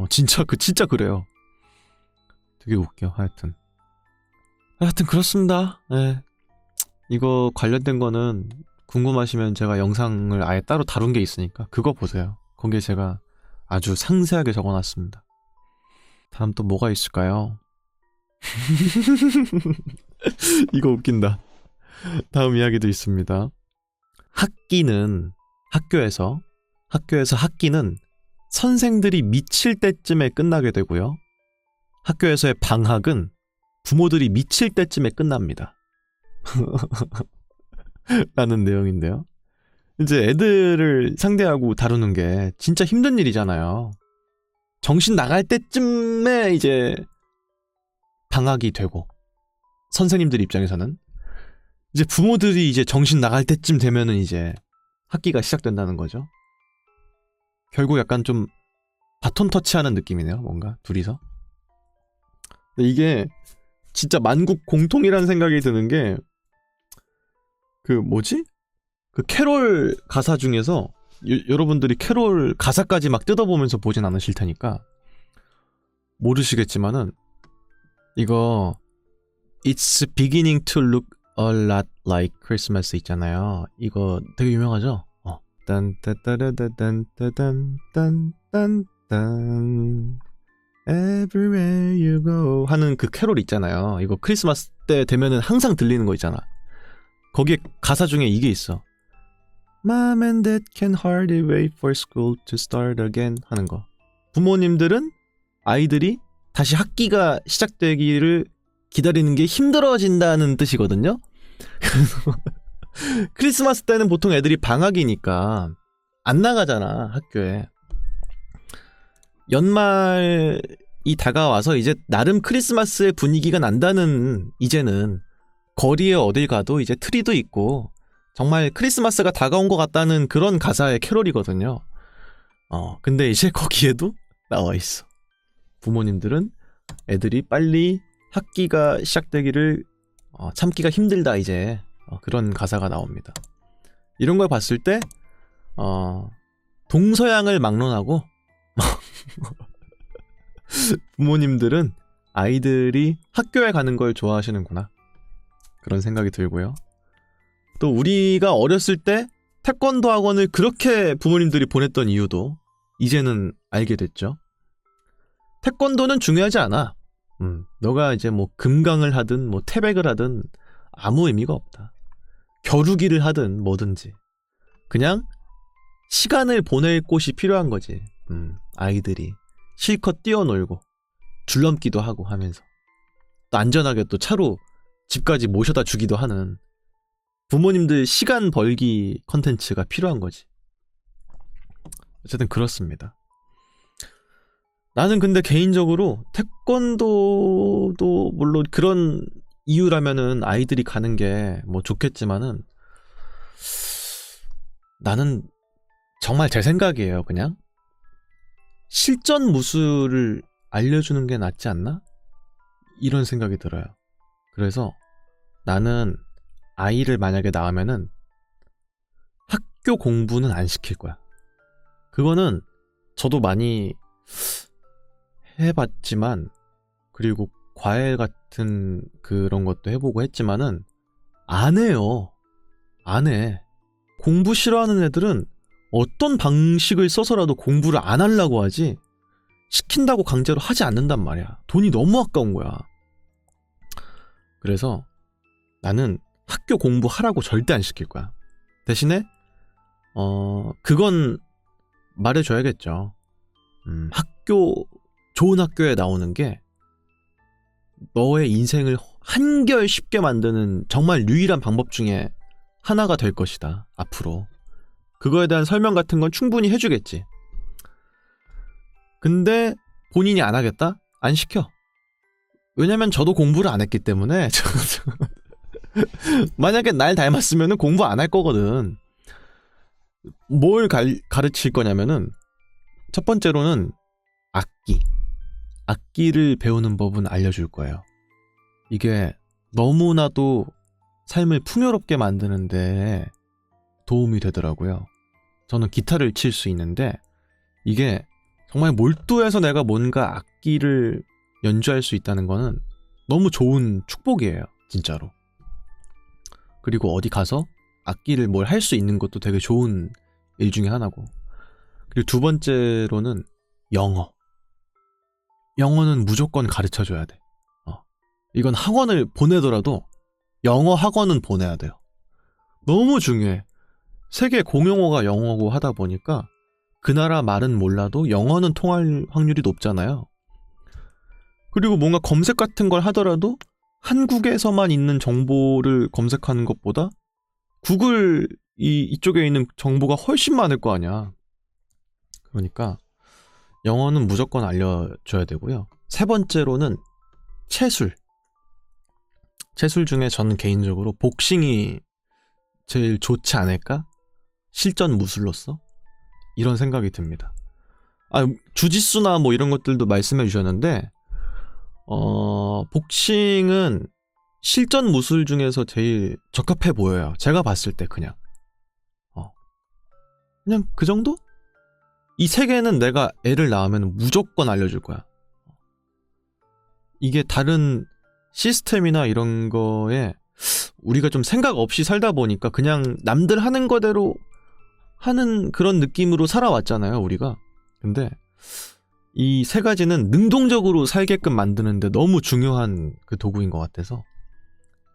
진짜 그래요. 되게 웃겨. 하여튼 그렇습니다. 네. 이거 관련된 거는 궁금하시면 제가 영상을 아예 따로 다룬 게 있으니까 그거 보세요. 거기에 제가 아주 상세하게 적어놨습니다. 다음 또 뭐가 있을까요? 이거 웃긴다. 다음 이야기도 있습니다. 학교에서 학기는 선생들이 미칠 때쯤에 끝나게 되고요. 학교에서의 방학은 부모들이 미칠 때쯤에 끝납니다. 라는 내용인데요. 이제 애들을 상대하고 다루는 게 진짜 힘든 일이잖아요. 정신 나갈 때쯤에 이제 방학이 되고, 선생님들 입장에서는 이제 부모들이 이제 정신 나갈 때쯤 되면은 이제 학기가 시작된다는 거죠. 결국 약간 좀 바톤 터치하는 느낌이네요. 뭔가 둘이서. 근데 이게 진짜 만국 공통이라는 생각이 드는 게, 그 뭐지? 그 캐롤 가사 중에서 여러분들이 캐롤 가사까지 막 뜯어보면서 보진 않으실 테니까 모르시겠지만은, 이거 It's beginning to look a lot like Christmas 있잖아요. 이거 되게 유명하죠? 딴따따라따딴따단딴딴딴 Everywhere you go 하는 그 캐롤 있잖아요. 이거 크리스마스 때 되면은 항상 들리는 거 있잖아. 거기에 가사 중에 이게 있어. Mom and Dad can hardly wait for school to start again 하는 거. 부모님들은 아이들이 다시 학기가 시작되기를 기다리는 게 힘들어진다는 뜻이거든요. 크리스마스 때는 보통 애들이 방학이니까 안 나가잖아, 학교에. 연말이 다가와서 이제 나름 크리스마스의 분위기가 난다는, 이제는 거리에 어딜 가도 이제 트리도 있고 정말 크리스마스가 다가온 것 같다는 그런 가사의 캐롤이거든요. 근데 이제 거기에도 나와 있어. 부모님들은 애들이 빨리 학기가 시작되기를 참기가 힘들다 이제. 그런 가사가 나옵니다. 이런 걸 봤을 때 동서양을 막론하고 부모님들은 아이들이 학교에 가는 걸 좋아하시는구나, 그런 생각이 들고요. 또 우리가 어렸을 때 태권도 학원을 그렇게 부모님들이 보냈던 이유도 이제는 알게 됐죠. 태권도는 중요하지 않아. 너가 이제 뭐 금강을 하든 뭐 태백을 하든 아무 의미가 없다. 겨루기를 하든 뭐든지 그냥 시간을 보낼 곳이 필요한 거지. 아이들이 실컷 뛰어놀고 줄넘기도 하고 하면서 또 안전하게 또 차로 집까지 모셔다 주기도 하는 부모님들 시간 벌기 컨텐츠가 필요한 거지. 어쨌든 그렇습니다. 나는 근데 개인적으로 태권도도 물론 그런 이유라면은 아이들이 가는 게 뭐 좋겠지만은, 나는 정말 제 생각이에요. 그냥 실전 무술을 알려주는 게 낫지 않나? 이런 생각이 들어요. 그래서 나는 아이를 만약에 낳으면은 학교 공부는 안 시킬 거야. 그거는 저도 많이 해봤지만, 그리고 과외 같은 그런 것도 해보고 했지만은 안 해요. 안 해. 공부 싫어하는 애들은 어떤 방식을 써서라도 공부를 안 하려고 하지, 시킨다고 강제로 하지 않는단 말이야. 돈이 너무 아까운 거야. 그래서 나는 학교 공부하라고 절대 안 시킬 거야. 대신에 그건 말해줘야겠죠. 좋은 학교에 나오는 게 너의 인생을 한결 쉽게 만드는 정말 유일한 방법 중에 하나가 될 것이다, 앞으로. 그거에 대한 설명 같은 건 충분히 해주겠지. 근데 본인이 안 하겠다? 안 시켜. 왜냐면 저도 공부를 안 했기 때문에. 만약에 날 닮았으면 공부 안 할 거거든. 뭘 가르칠 거냐면은, 첫 번째로는 악기를 배우는 법은 알려줄 거예요. 이게 너무나도 삶을 풍요롭게 만드는데 도움이 되더라고요. 저는 기타를 칠 수 있는데 이게 정말 몰두해서 내가 뭔가 악기를 연주할 수 있다는 거는 너무 좋은 축복이에요, 진짜로. 그리고 어디 가서 악기를 뭘 할 수 있는 것도 되게 좋은 일 중에 하나고. 그리고 두 번째로는 영어는 무조건 가르쳐줘야 돼. 이건 학원을 보내더라도 영어 학원은 보내야 돼요. 너무 중요해. 세계 공용어가 영어고 하다 보니까 그 나라 말은 몰라도 영어는 통할 확률이 높잖아요. 그리고 뭔가 검색 같은 걸 하더라도 한국에서만 있는 정보를 검색하는 것보다 구글 이쪽에 있는 정보가 훨씬 많을 거 아니야. 그러니까 영어는 무조건 알려줘야 되고요. 세 번째로는 체술. 체술 중에 저는 개인적으로 복싱이 제일 좋지 않을까? 실전 무술로서? 이런 생각이 듭니다. 주짓수나 뭐 이런 것들도 말씀해 주셨는데, 복싱은 실전 무술 중에서 제일 적합해 보여요. 제가 봤을 때 그냥 그 정도? 이 세 개는 내가 애를 낳으면 무조건 알려줄 거야. 이게 다른 시스템이나 이런 거에 우리가 좀 생각 없이 살다 보니까 그냥 남들 하는 거대로 하는 그런 느낌으로 살아왔잖아요, 우리가. 근데 이 세 가지는 능동적으로 살게끔 만드는데 너무 중요한 그 도구인 것 같아서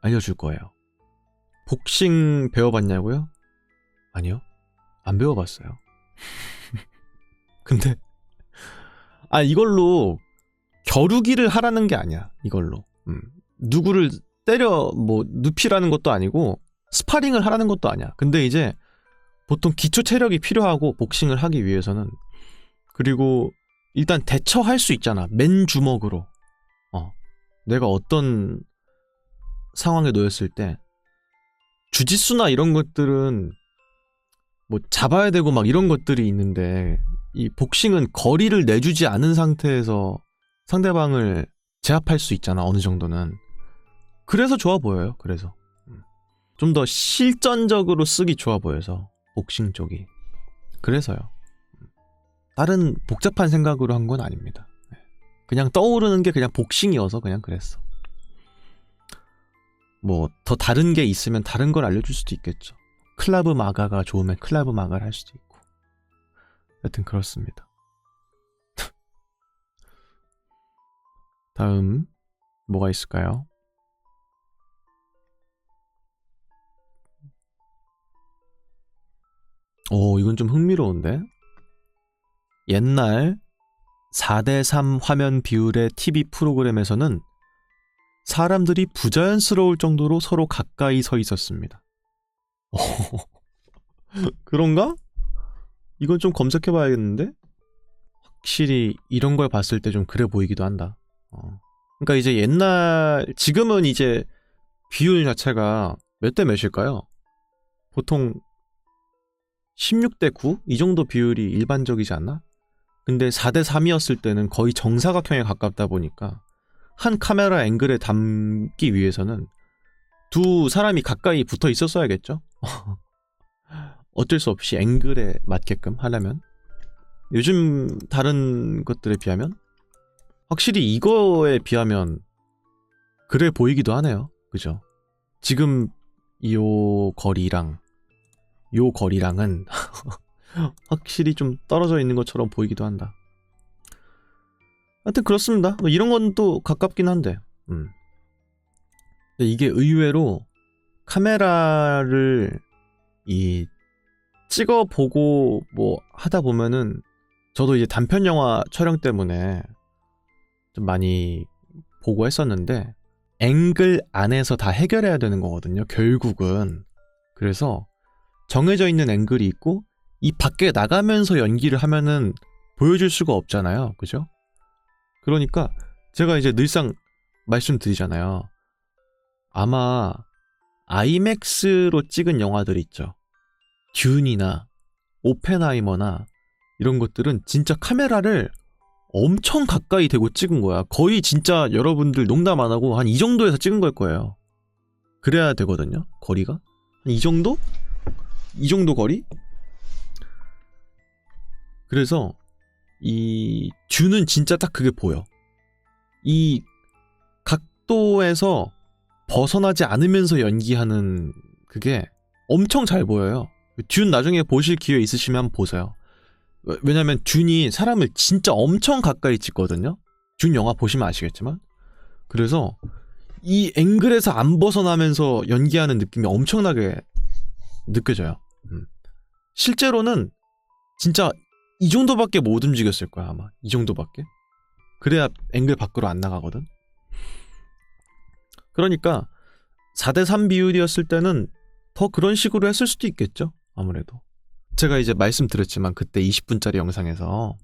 알려줄 거예요. 복싱 배워봤냐고요? 아니요. 안 배워봤어요. 근데 이걸로 겨루기를 하라는 게 아니야. 이걸로 누구를 때려 뭐 눕히라는 것도 아니고 스파링을 하라는 것도 아니야. 근데 이제 보통 기초 체력이 필요하고 복싱을 하기 위해서는, 그리고 일단 대처할 수 있잖아. 맨 주먹으로 내가 어떤 상황에 놓였을 때. 주짓수나 이런 것들은 뭐 잡아야 되고 막 이런 것들이 있는데, 이 복싱은 거리를 내주지 않은 상태에서 상대방을 제압할 수 있잖아, 어느 정도는. 그래서 좋아 보여요. 그래서 좀 더 실전적으로 쓰기 좋아 보여서 복싱 쪽이. 그래서요. 다른 복잡한 생각으로 한 건 아닙니다. 그냥 떠오르는 게 그냥 복싱이어서 그냥 그랬어. 뭐 더 다른 게 있으면 다른 걸 알려줄 수도 있겠죠. 클라브 마가가 좋으면 클라브 마가를 할 수도 있고. 여튼 그렇습니다. 다음 뭐가 있을까요? 이건 좀 흥미로운데? 옛날 4:3 화면 비율의 TV 프로그램에서는 사람들이 부자연스러울 정도로 서로 가까이 서 있었습니다. 그런가? 이건 좀 검색해봐야겠는데? 확실히 이런 걸 봤을 때 좀 그래 보이기도 한다. 그러니까 이제 지금은 이제 비율 자체가 몇 대 몇일까요? 보통 16:9? 이 정도 비율이 일반적이지 않나? 근데 4:3이었을 때는 거의 정사각형에 가깝다 보니까 한 카메라 앵글에 담기 위해서는 두 사람이 가까이 붙어 있었어야겠죠? 어쩔 수 없이 앵글에 맞게끔 하려면. 요즘 다른 것들에 비하면 확실히 이거에 비하면 그래 보이기도 하네요. 그죠? 지금 요 거리랑은 확실히 좀 떨어져 있는 것처럼 보이기도 한다. 하여튼 그렇습니다. 이런 건 또 가깝긴 한데. 근데 이게 의외로 카메라를 찍어보고 뭐 하다 보면은, 저도 이제 단편 영화 촬영 때문에 좀 많이 보고 했었는데, 앵글 안에서 다 해결해야 되는 거거든요, 결국은. 그래서 정해져 있는 앵글이 있고 이 밖에 나가면서 연기를 하면은 보여줄 수가 없잖아요. 그죠? 그러니까 제가 이제 늘상 말씀드리잖아요. 아마 아이맥스로 찍은 영화들 있죠. 듄이나 오펜하이머나 이런 것들은 진짜 카메라를 엄청 가까이 대고 찍은 거야. 거의 진짜 여러분들 농담 안 하고 한 이 정도에서 찍은 걸 거예요. 그래야 되거든요, 거리가. 한 이 정도? 이 정도 거리? 그래서 이 듄은 진짜 딱 그게 보여. 이 각도에서 벗어나지 않으면서 연기하는 그게 엄청 잘 보여요. 듄 나중에 보실 기회 있으시면 한번 보세요. 왜냐면 듄이 사람을 진짜 엄청 가까이 찍거든요. 듄 영화 보시면 아시겠지만. 그래서 이 앵글에서 안 벗어나면서 연기하는 느낌이 엄청나게 느껴져요. 실제로는 진짜 이 정도밖에 못 움직였을 거야, 아마. 이 정도밖에. 그래야 앵글 밖으로 안 나가거든. 그러니까 4:3 비율이었을 때는 더 그런 식으로 했을 수도 있겠죠. 아무래도. 제가 이제 말씀드렸지만 그때 20분짜리 영상에서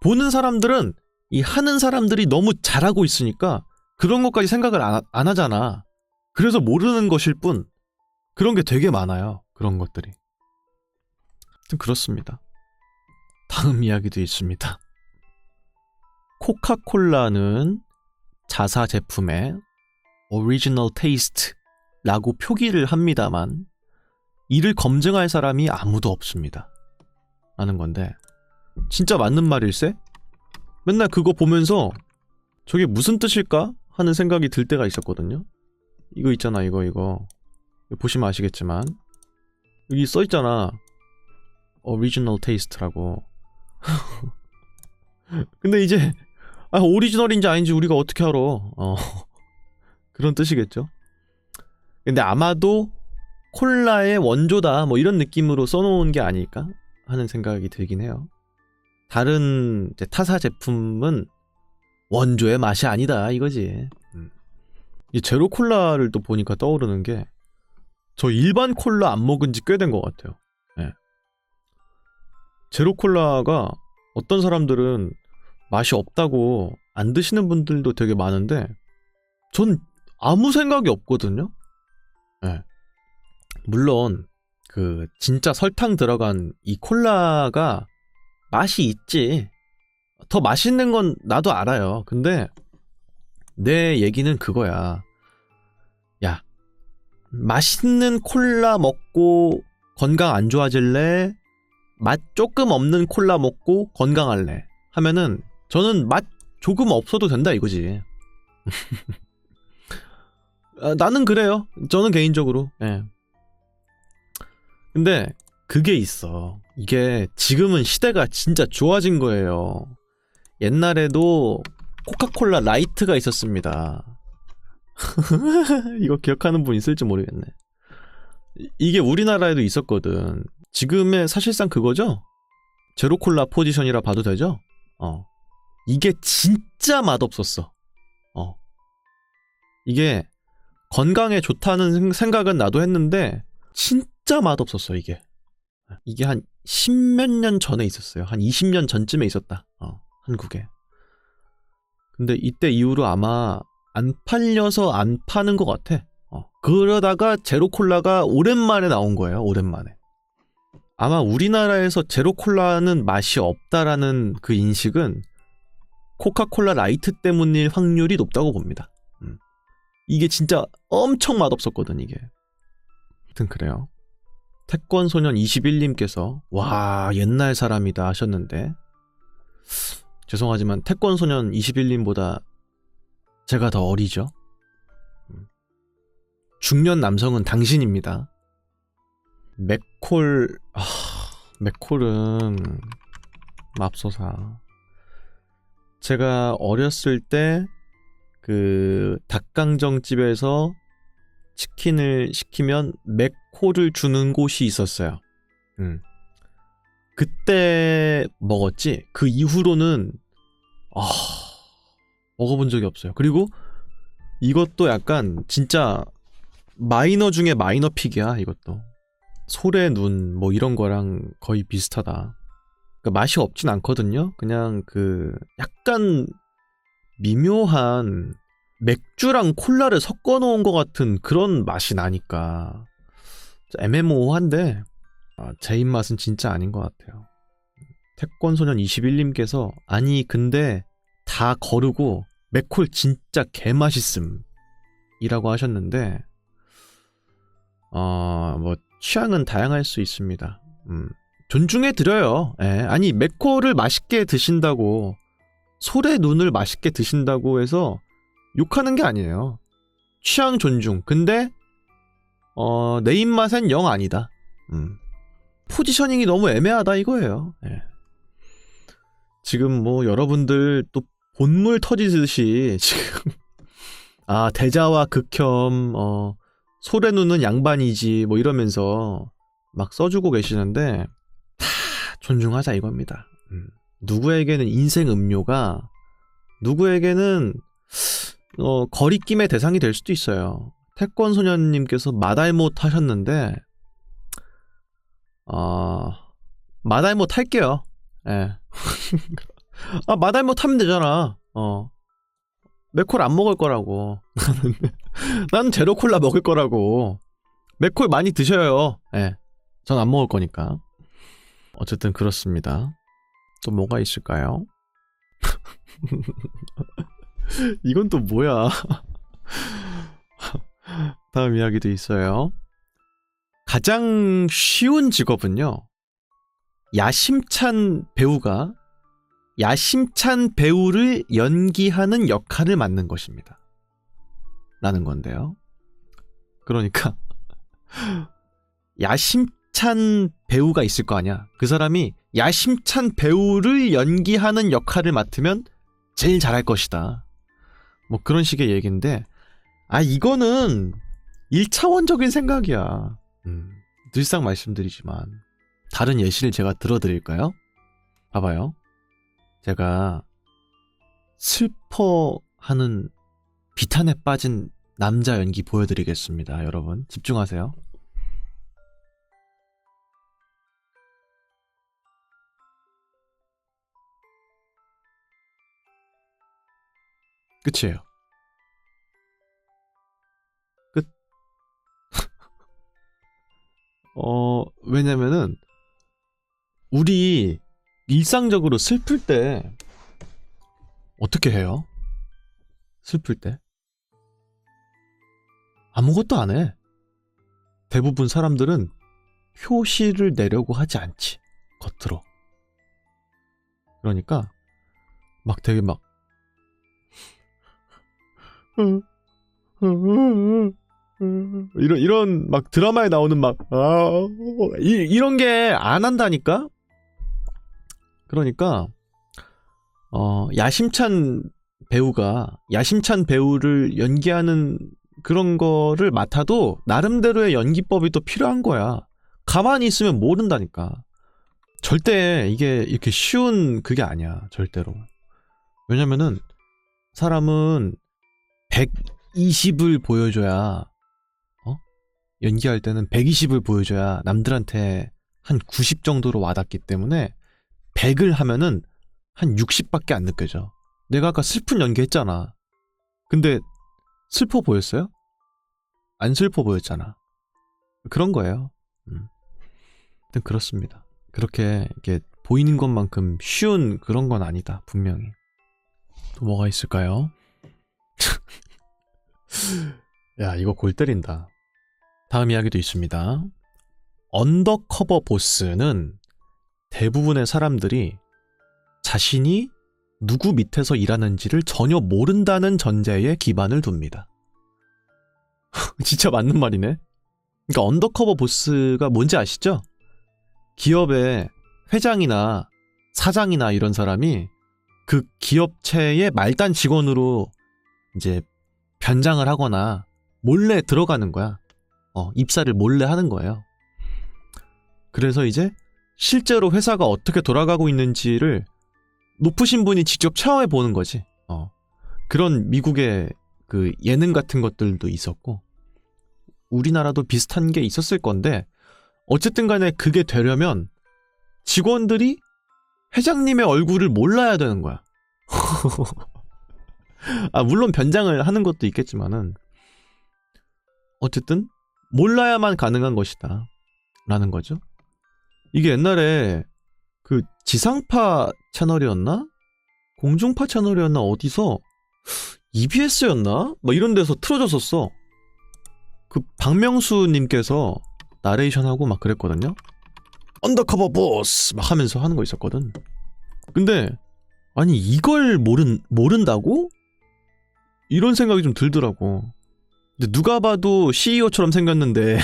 보는 사람들은 이 하는 사람들이 너무 잘하고 있으니까 그런 것까지 생각을 안 하잖아. 그래서 모르는 것일 뿐 그런 게 되게 많아요. 그런 것들이. 좀 그렇습니다. 다음 이야기도 있습니다. 코카콜라는 자사 제품에 오리지널 테이스트라고 표기를 합니다만 이를 검증할 사람이 아무도 없습니다. 라는 건데 진짜 맞는 말일세? 맨날 그거 보면서 저게 무슨 뜻일까? 하는 생각이 들 때가 있었거든요. 이거 있잖아, 이거. 보시면 아시겠지만 여기 써있잖아. 오리지널 테이스트라고. 근데 이제 오리지널인지 아닌지 우리가 어떻게 알아. 그런 뜻이겠죠. 근데 아마도 콜라의 원조다 뭐 이런 느낌으로 써놓은 게 아닐까 하는 생각이 들긴 해요. 다른 이제 타사 제품은 원조의 맛이 아니다 이거지. 이 제로 콜라를 또 보니까 떠오르는 게 저 일반 콜라 안 먹은 지 꽤 된 것 같아요. 네. 제로 콜라가 어떤 사람들은 맛이 없다고 안 드시는 분들도 되게 많은데 전 아무 생각이 없거든요. 네. 물론 그 진짜 설탕 들어간 이 콜라가 맛이 있지. 더 맛있는 건 나도 알아요. 근데 내 얘기는 그거야. 야, 맛있는 콜라 먹고 건강 안 좋아질래? 맛 조금 없는 콜라 먹고 건강할래? 하면은 저는 맛 조금 없어도 된다 이거지. 나는 그래요. 저는 개인적으로. 예. 근데 그게 있어. 이게 지금은 시대가 진짜 좋아진 거예요. 옛날에도 코카콜라 라이트가 있었습니다. 이거 기억하는 분 있을지 모르겠네. 이게 우리나라에도 있었거든. 지금의 사실상 그거죠? 제로콜라 포지션이라 봐도 되죠? 이게 진짜 맛없었어. 이게 건강에 좋다는 생각은 나도 했는데 진짜 맛없었어 이게. 이게 한 10몇 년 전에 있었어요. 한 20년 전쯤에 있었다. 한국에. 근데 이때 이후로 아마 안 팔려서 안 파는 것 같아. 그러다가 제로콜라가 오랜만에 나온 거예요. 오랜만에. 아마 우리나라에서 제로콜라는 맛이 없다라는 그 인식은 코카콜라 라이트 때문일 확률이 높다고 봅니다. 이게 진짜 엄청 맛없었거든 이게. 하여튼 그래요. 태권소년 21님께서 와 옛날 사람이다 하셨는데 죄송하지만 태권소년 21님보다 제가 더 어리죠. 중년 남성은 당신입니다. 맥콜은 맙소사. 제가 어렸을 때 그 닭강정 집에서 치킨을 시키면 맥콜을 주는 곳이 있었어요. 그때 먹었지. 그 이후로는 먹어본 적이 없어요. 그리고 이것도 약간 진짜 마이너 중에 마이너 픽이야. 이것도 소래 눈 뭐 이런 거랑 거의 비슷하다. 그러니까 맛이 없진 않거든요. 그냥 그 약간 미묘한 맥주랑 콜라를 섞어 놓은 것 같은 그런 맛이 나니까 애매모호한데 제 입맛은 진짜 아닌 것 같아요. 태권소년 21님께서 아니 근데 다 거르고 맥콜 진짜 개맛있음 이라고 하셨는데 뭐 취향은 다양할 수 있습니다. 존중해 드려요. 아니 맥콜을 맛있게 드신다고 소래 눈을 맛있게 드신다고 해서 욕하는 게 아니에요. 취향 존중. 근데 내 입맛엔 영 아니다. 포지셔닝이 너무 애매하다 이거예요. 지금 뭐 여러분들 또 본물 터지듯이 지금 대자와 극혐 소래 눈은 양반이지 뭐 이러면서 막 써주고 계시는데 다 존중하자 이겁니다. 누구에게는 인생 음료가 누구에게는 거리낌의 대상이 될 수도 있어요. 태권소년님께서 마달못 하셨는데 마달못 할게요. 예. 마달못 하면 되잖아. 맥콜 안 먹을 거라고. 나는 제로콜라 먹을 거라고. 맥콜 많이 드셔요. 예. 전 안 먹을 거니까. 어쨌든 그렇습니다. 또 뭐가 있을까요? 이건 또 뭐야? 다음 이야기도 있어요. 가장 쉬운 직업은요, 야심찬 배우가 야심찬 배우를 연기하는 역할을 맡는 것입니다. 라는 건데요. 그러니까 야심찬 배우가 있을 거 아니야. 그 사람이 야심찬 배우를 연기하는 역할을 맡으면 제일 잘할 것이다. 뭐 그런 식의 얘기인데, 이거는 1차원적인 생각이야. 늘상 말씀드리지만 다른 예시를 제가 들어드릴까요? 봐봐요. 제가 슬퍼하는 비탄에 빠진 남자 연기 보여드리겠습니다. 여러분 집중하세요. 끝이에요. 끝. 왜냐면은 우리 일상적으로 슬플 때 어떻게 해요? 슬플 때 아무것도 안 해. 대부분 사람들은 표시를 내려고 하지 않지, 겉으로. 그러니까 막 되게 막 이런 막 드라마에 나오는 막 이런 게 안 한다니까. 그러니까 야심찬 배우가 야심찬 배우를 연기하는 그런 거를 맡아도 나름대로의 연기법이 또 필요한 거야. 가만히 있으면 모른다니까. 절대 이게 이렇게 쉬운 그게 아니야, 절대로. 왜냐면은 사람은 120을 보여줘야, 연기할 때는 120을 보여줘야 남들한테 한 90 정도로 와닿기 때문에 100을 하면은 한 60밖에 안 느껴져. 내가 아까 슬픈 연기 했잖아. 근데 슬퍼 보였어요? 안 슬퍼 보였잖아. 그런 거예요. 하여튼 그렇습니다. 그렇게 이렇게 보이는 것만큼 쉬운 그런 건 아니다, 분명히. 또 뭐가 있을까요? 야, 이거 골 때린다. 다음 이야기도 있습니다. 언더커버 보스는 대부분의 사람들이 자신이 누구 밑에서 일하는지를 전혀 모른다는 전제에 기반을 둡니다. 진짜 맞는 말이네. 그러니까 언더커버 보스가 뭔지 아시죠? 기업의 회장이나 사장이나 이런 사람이 그 기업체의 말단 직원으로 이제 변장을 하거나 몰래 들어가는 거야. 입사를 몰래 하는 거예요. 그래서 이제 실제로 회사가 어떻게 돌아가고 있는지를 높으신 분이 직접 체험해 보는 거지. 그런 미국의 그 예능 같은 것들도 있었고, 우리나라도 비슷한 게 있었을 건데, 어쨌든 간에 그게 되려면 직원들이 회장님의 얼굴을 몰라야 되는 거야. 물론 변장을 하는 것도 있겠지만은, 어쨌든 몰라야만 가능한 것이다 라는 거죠. 이게 옛날에 그 지상파 채널이었나? 공중파 채널이었나? 어디서 EBS였나? 막 이런 데서 틀어줬었어. 그 박명수님께서 나레이션하고 막 그랬거든요. 언더커버 보스 막 하면서 하는 거 있었거든. 근데 아니 이걸 모른다고? 이런 생각이 좀 들더라고. 근데 누가 봐도 CEO처럼 생겼는데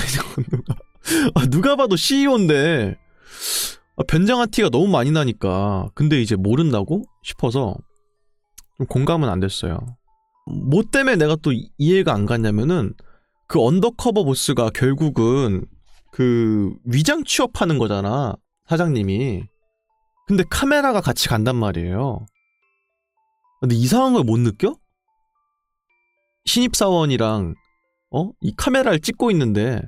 누가 봐도 CEO인데 변장한 티가 너무 많이 나니까. 근데 이제 모른다고 싶어서 좀 공감은 안 됐어요. 뭐 때문에 내가 또 이해가 안 갔냐면은, 그 언더커버 보스가 결국은 그 위장 취업하는 거잖아, 사장님이. 근데 카메라가 같이 간단 말이에요. 근데 이상한 걸 못 느껴? 신입사원이랑 이 카메라를 찍고 있는데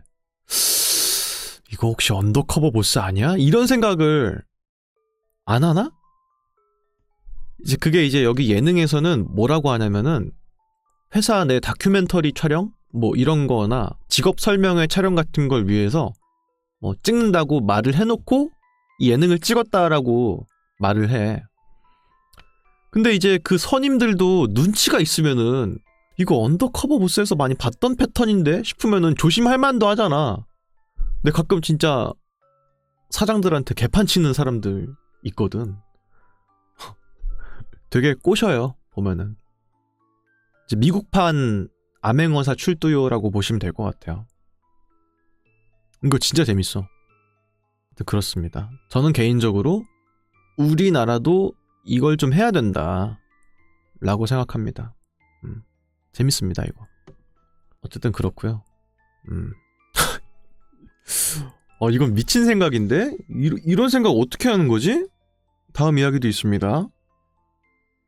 이거 혹시 언더커버 보스 아니야? 이런 생각을 안 하나? 이제 그게 이제 여기 예능에서는 뭐라고 하냐면은 회사 내 다큐멘터리 촬영? 뭐 이런 거나 직업 설명회 촬영 같은 걸 위해서 뭐 찍는다고 말을 해놓고 이 예능을 찍었다라고 말을 해. 근데 이제 그 선임들도 눈치가 있으면은 이거 언더커버 보스에서 많이 봤던 패턴인데 싶으면은 조심할 만도 하잖아. 근데 가끔 진짜 사장들한테 개판 치는 사람들 있거든. 되게 꼬셔요, 보면은. 이제 미국판 암행어사 출두요라고 보시면 될 것 같아요. 이거 진짜 재밌어. 그렇습니다. 저는 개인적으로 우리나라도 이걸 좀 해야 된다 라고 생각합니다. 재밌습니다, 이거. 어쨌든 그렇고요. 이건 미친 생각인데? 이런 생각 어떻게 하는 거지? 다음 이야기도 있습니다.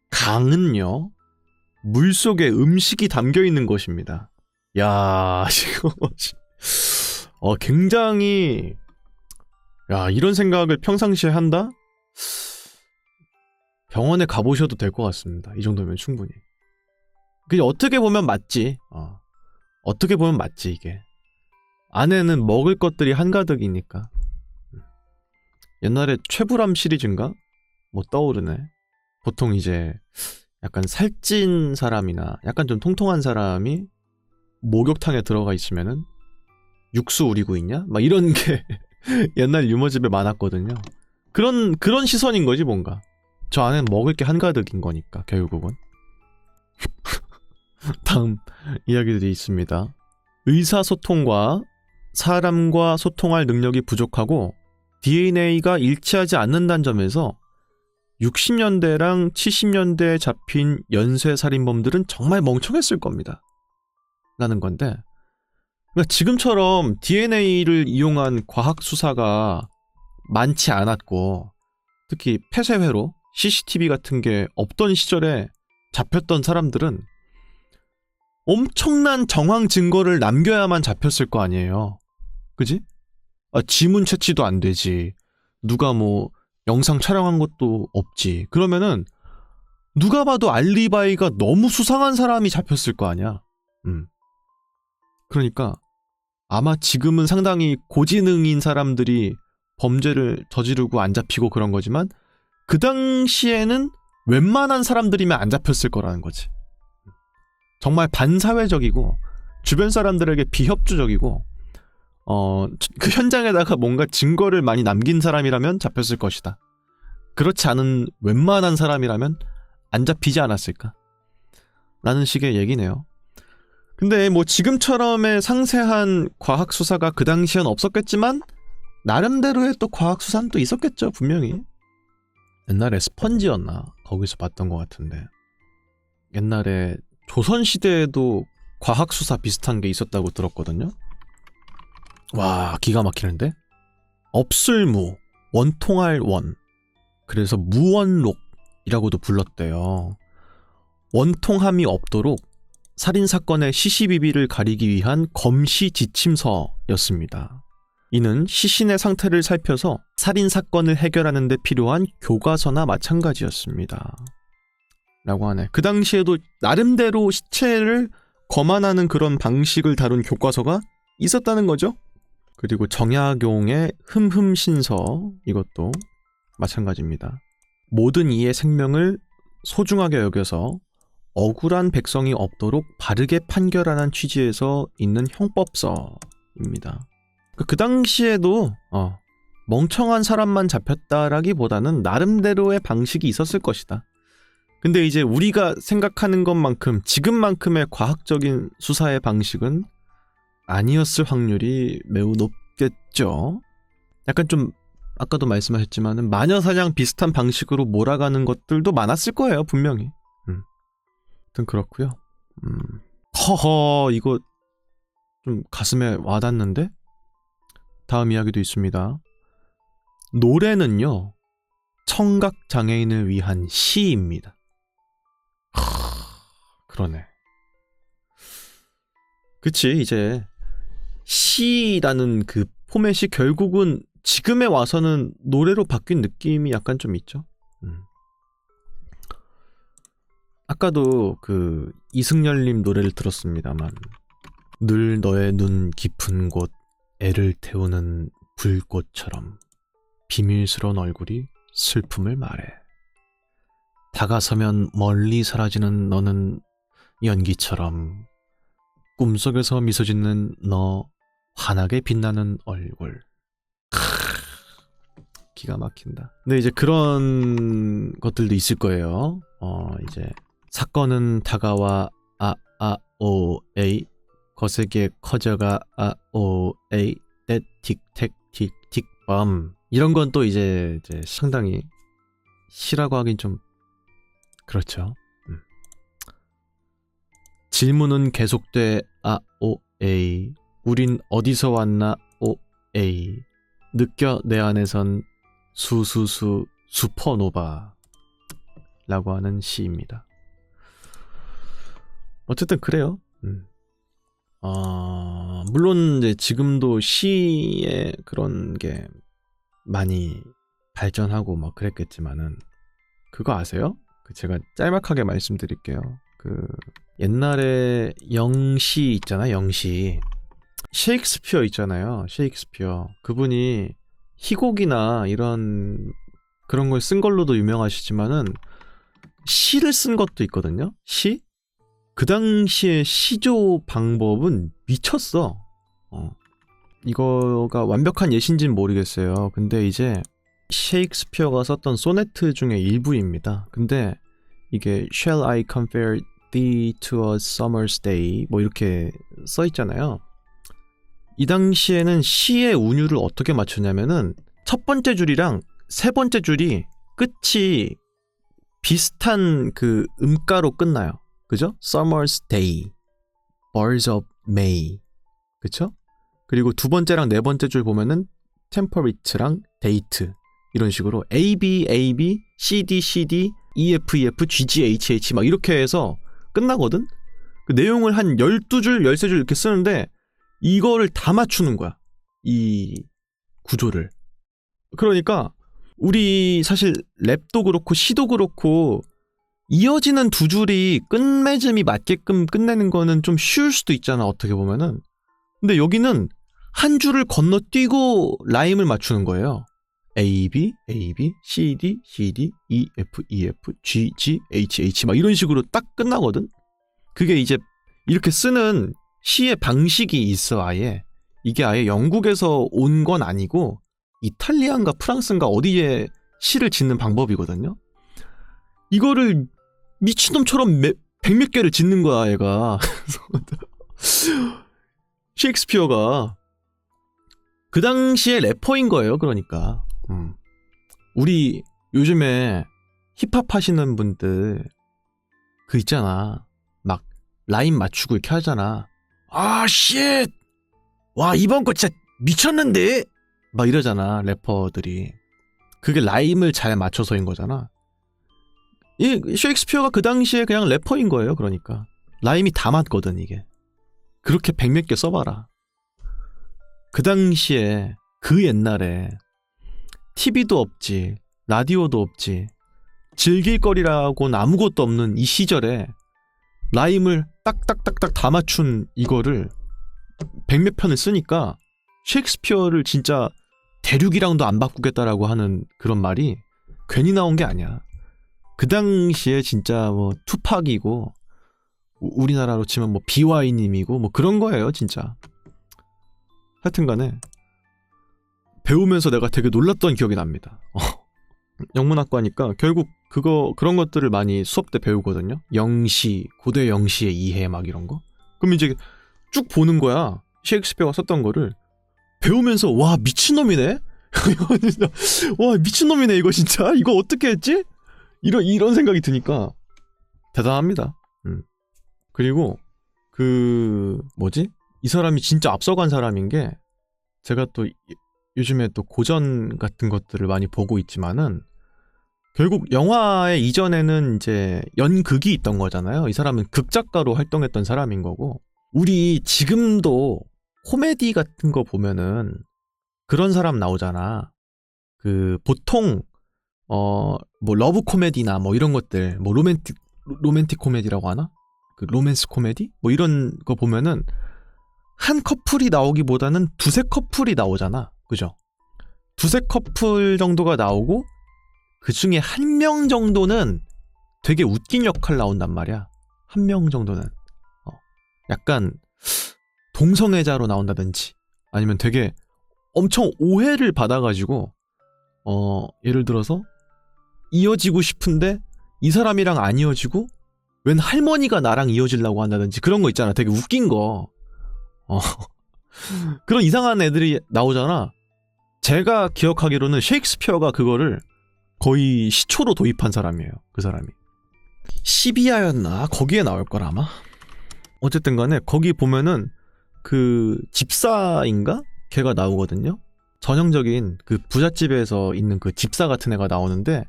강은요, 물속에 음식이 담겨있는 것입니다. 야, 이거 굉장히, 야, 이런 생각을 평상시에 한다? 병원에 가보셔도 될 것 같습니다. 이 정도면 충분히. 그냥 어떻게 보면 맞지. 어떻게 보면 맞지, 이게. 안에는 먹을 것들이 한가득이니까. 옛날에 최불암 시리즈인가? 뭐 떠오르네. 보통 이제 약간 살찐 사람이나 약간 좀 통통한 사람이 목욕탕에 들어가 있으면은 육수 우리고 있냐? 막 이런 게 옛날 유머집에 많았거든요. 그런 시선인 거지, 뭔가. 저 안엔 먹을 게 한가득인 거니까, 결국은. 다음 이야기들이 있습니다. 의사소통과 사람과 소통할 능력이 부족하고 DNA가 일치하지 않는다는 점에서 60년대랑 70년대에 잡힌 연쇄살인범들은 정말 멍청했을 겁니다. 라는 건데, 그러니까 지금처럼 DNA를 이용한 과학수사가 많지 않았고, 특히 폐쇄회로 CCTV 같은 게 없던 시절에 잡혔던 사람들은 엄청난 정황 증거를 남겨야만 잡혔을 거 아니에요. 그지? 지문 채취도 안 되지. 누가 뭐 영상 촬영한 것도 없지. 그러면은 누가 봐도 알리바이가 너무 수상한 사람이 잡혔을 거 아니야. 그러니까 아마 지금은 상당히 고지능인 사람들이 범죄를 저지르고 안 잡히고 그런 거지만 그 당시에는 웬만한 사람들이면 안 잡혔을 거라는 거지. 정말 반사회적이고 주변 사람들에게 비협조적이고 그 현장에다가 뭔가 증거를 많이 남긴 사람이라면 잡혔을 것이다. 그렇지 않은 웬만한 사람이라면 안 잡히지 않았을까? 라는 식의 얘기네요. 근데 뭐 지금처럼의 상세한 과학수사가 그 당시엔 없었겠지만 나름대로의 또 과학수사는 또 있었겠죠, 분명히. 옛날에 스펀지였나? 거기서 봤던 것 같은데. 옛날에 조선시대에도 과학수사 비슷한 게 있었다고 들었거든요. 와, 기가 막히는데? 업술무, 원통할 원. 그래서 무원록이라고도 불렀대요. 원통함이 없도록 살인사건의 시시비비를 가리기 위한 검시 지침서였습니다. 이는 시신의 상태를 살펴서 살인사건을 해결하는 데 필요한 교과서나 마찬가지였습니다. 라고 하네. 그 당시에도 나름대로 시체를 검안하는 그런 방식을 다룬 교과서가 있었다는 거죠. 그리고 정약용의 흠흠신서, 이것도 마찬가지입니다. 모든 이의 생명을 소중하게 여겨서 억울한 백성이 없도록 바르게 판결하는 취지에서 있는 형법서입니다. 그 당시에도 멍청한 사람만 잡혔다라기보다는 나름대로의 방식이 있었을 것이다. 근데 이제 우리가 생각하는 것만큼 지금만큼의 과학적인 수사의 방식은 아니었을 확률이 매우 높겠죠. 약간 좀 아까도 말씀하셨지만은 마녀사냥 비슷한 방식으로 몰아가는 것들도 많았을 거예요, 분명히. 아무튼 그렇고요. 허허, 이거 좀 가슴에 와닿는데? 다음 이야기도 있습니다. 노래는요, 청각장애인을 위한 시입니다. 그러네. 그치, 이제 시라는 그 포맷이 결국은 지금에 와서는 노래로 바뀐 느낌이 약간 좀 있죠. 아까도 그 이승열님 노래를 들었습니다만, 늘 너의 눈 깊은 곳 애를 태우는 불꽃처럼 비밀스러운 얼굴이 슬픔을 말해. 다가서면 멀리 사라지는 너는 연기처럼 꿈속에서 미소 짓는 너 환하게 빛나는 얼굴. 기가 막힌다. 근데 이제 그런 것들도 있을 거예요. 이제 사건은 다가와 오에이 거세게 커져가 오에이 틱택 틱틱밤. 이런 건 또 이제 상당히 시라고 하긴 좀 그렇죠. 질문은 계속돼 오에이. 우린 어디서 왔나 오에이. 느껴 내 안에선 수수수 슈퍼노바 라고 하는 시입니다. 어쨌든 그래요. 물론 이제 지금도 시에 그런 게 많이 발전하고 막 그랬겠지만은, 그거 아세요? 제가 짤막하게 말씀드릴게요. 그 옛날에 영시 있잖아, 영시. 셰익스피어 있잖아요, 셰익스피어. 그분이 희곡이나 이런 그런 걸 쓴 걸로도 유명하시지만은 시를 쓴 것도 있거든요. 시? 그 당시에 시조 방법은 미쳤어. 이거가 완벽한 예시인지는 모르겠어요. 근데 이제 셰익스피어가 썼던 소네트 중에 일부입니다. 근데 이게 Shall I compare thee to a summer's day 뭐 이렇게 써 있잖아요. 이 당시에는 시의 운율을 어떻게 맞추냐면은 첫 번째 줄이랑 세 번째 줄이 끝이 비슷한 그 음가로 끝나요. 그죠? Summer's day, Birds of May. 그쵸? 그리고 두 번째랑 네 번째 줄 보면은 Temperature랑 Date 이런 식으로 A, B, A, B, C, D, C, D, E, F, E, F, G, G, H, H 막 이렇게 해서 끝나거든? 그 내용을 한 12줄, 13줄 이렇게 쓰는데 이거를 다 맞추는 거야. 이 구조를. 그러니까 우리 사실 랩도 그렇고 시도 그렇고 이어지는 두 줄이 끝맺음이 맞게끔 끝내는 거는 좀 쉬울 수도 있잖아, 어떻게 보면은. 근데 여기는 한 줄을 건너뛰고 라임을 맞추는 거예요. A, B, A, B, C, D, C, D, E, F, E, F, G, G, H, H 막 이런 식으로 딱 끝나거든? 그게 이제 이렇게 쓰는 시의 방식이 있어, 아예. 이게 아예 영국에서 온 건 아니고 이탈리아인가 프랑스인가 어디에 시를 짓는 방법이거든요. 이거를 미친놈처럼 백몇 개를 짓는 거야, 얘가. 셰익스피어가 그 당시에 래퍼인 거예요, 그러니까. 우리 요즘에 힙합 하시는 분들 그 있잖아, 막 라임 맞추고 이렇게 하잖아. 아, 쉣! 와, 이번 거 진짜 미쳤는데? 막 이러잖아, 래퍼들이. 그게 라임을 잘 맞춰서인 거잖아. 이 셰익스피어가 그 당시에 그냥 래퍼인 거예요, 그러니까. 라임이 다 맞거든, 이게. 그렇게 백몇 개 써봐라. 그 당시에, 그 옛날에 TV도 없지, 라디오도 없지, 즐길 거리라고는 아무것도 없는 이 시절에 라임을 딱딱딱딱 다 맞춘 이거를 백몇 편을 쓰니까 셰익스피어를 진짜 대륙이랑도 안 바꾸겠다라고 하는 그런 말이 괜히 나온 게 아니야. 그 당시에 진짜 뭐 투팍이고 우리나라로 치면 뭐 BY님이고 뭐 그런 거예요, 진짜. 하여튼간에 배우면서 내가 되게 놀랐던 기억이 납니다. 영문학과니까 결국 그런 것들을 많이 수업 때 배우거든요. 영시, 고대 영시의 이해 막 이런 거. 그럼 이제 쭉 보는 거야. 셰익스피어가 썼던 거를 배우면서 와, 미친놈이네. 와, 미친놈이네 이거 진짜. 이거 어떻게 했지? 이런 생각이 드니까 대단합니다. 그리고 이 사람이 진짜 앞서간 사람인 게, 제가 또 요즘에 또 고전 같은 것들을 많이 보고 있지만은 결국 영화의 이전에는 이제 연극이 있던 거잖아요. 이 사람은 극작가로 활동했던 사람인 거고, 우리 지금도 코미디 같은 거 보면은 그런 사람 나오잖아. 그 보통 뭐 러브 코미디나 뭐 이런 것들, 뭐 로맨틱 코미디라고 하나? 그 로맨스 코미디? 뭐 이런 거 보면은 한 커플이 나오기보다는 두세 커플이 나오잖아. 그죠? 두세 커플 정도가 나오고 그 중에 한 명 정도는 되게 웃긴 역할 나온단 말이야. 한 명 정도는 약간 동성애자로 나온다든지 아니면 되게 엄청 오해를 받아가지고 예를 들어서 이어지고 싶은데 이 사람이랑 안 이어지고 웬 할머니가 나랑 이어지려고 한다든지 그런 거 있잖아. 되게 웃긴 거. 그런 이상한 애들이 나오잖아. 제가 기억하기로는 셰익스피어가 그거를 거의 시초로 도입한 사람이에요. 그 사람이. 시비아였나? 거기에 나올 걸 아마? 어쨌든 간에 거기 보면은 그 집사인가? 걔가 나오거든요. 전형적인 그 부잣집에서 있는 그 집사 같은 애가 나오는데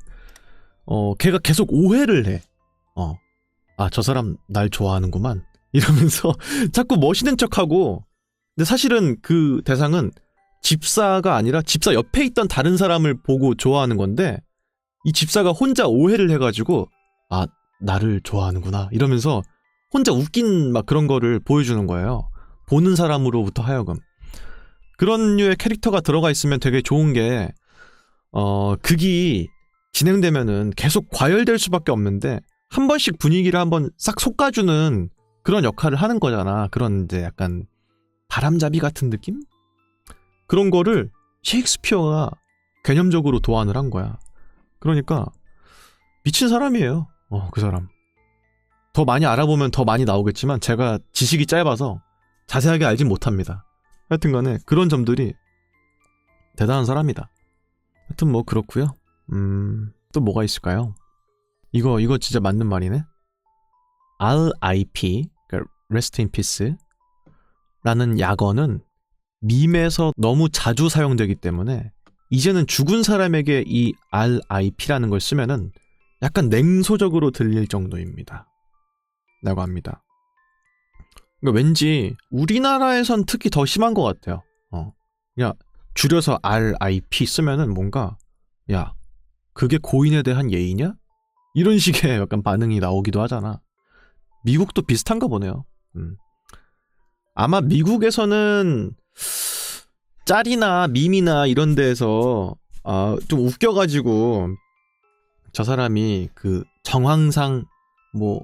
걔가 계속 오해를 해. 아, 저 사람 날 좋아하는구만. 이러면서 자꾸 멋있는 척하고 근데 사실은 그 대상은 집사가 아니라 집사 옆에 있던 다른 사람을 보고 좋아하는 건데 이 집사가 혼자 오해를 해가지고 아, 나를 좋아하는구나 이러면서 혼자 웃긴 막 그런 거를 보여주는 거예요. 보는 사람으로부터 하여금. 그런 류의 캐릭터가 들어가 있으면 되게 좋은 게 극이 진행되면은 계속 과열될 수밖에 없는데 한 번씩 분위기를 한번 싹 솎아주는 그런 역할을 하는 거잖아. 그런 이제 약간 바람잡이 같은 느낌? 그런 거를 셰익스피어가 개념적으로 도안을 한 거야. 그러니까 미친 사람이에요. 그 사람. 더 많이 알아보면 더 많이 나오겠지만 제가 지식이 짧아서 자세하게 알진 못합니다. 하여튼 간에 그런 점들이 대단한 사람이다. 하여튼 뭐 그렇고요. 또 뭐가 있을까요? 이거 진짜 맞는 말이네. RIP, 그러니까 Rest in Peace 라는 약어는 밈에서 너무 자주 사용되기 때문에 이제는 죽은 사람에게 이 RIP라는 걸 쓰면은 약간 냉소적으로 들릴 정도입니다. 라고 합니다. 그러니까 왠지 우리나라에선 특히 더 심한 것 같아요. 그냥 줄여서 RIP 쓰면은 뭔가 야, 그게 고인에 대한 예의냐? 이런 식의 약간 반응이 나오기도 하잖아. 미국도 비슷한가 보네요. 아마 미국에서는 짤이나 밈이나 이런 데에서 좀 웃겨가지고 저 사람이 그 정황상 뭐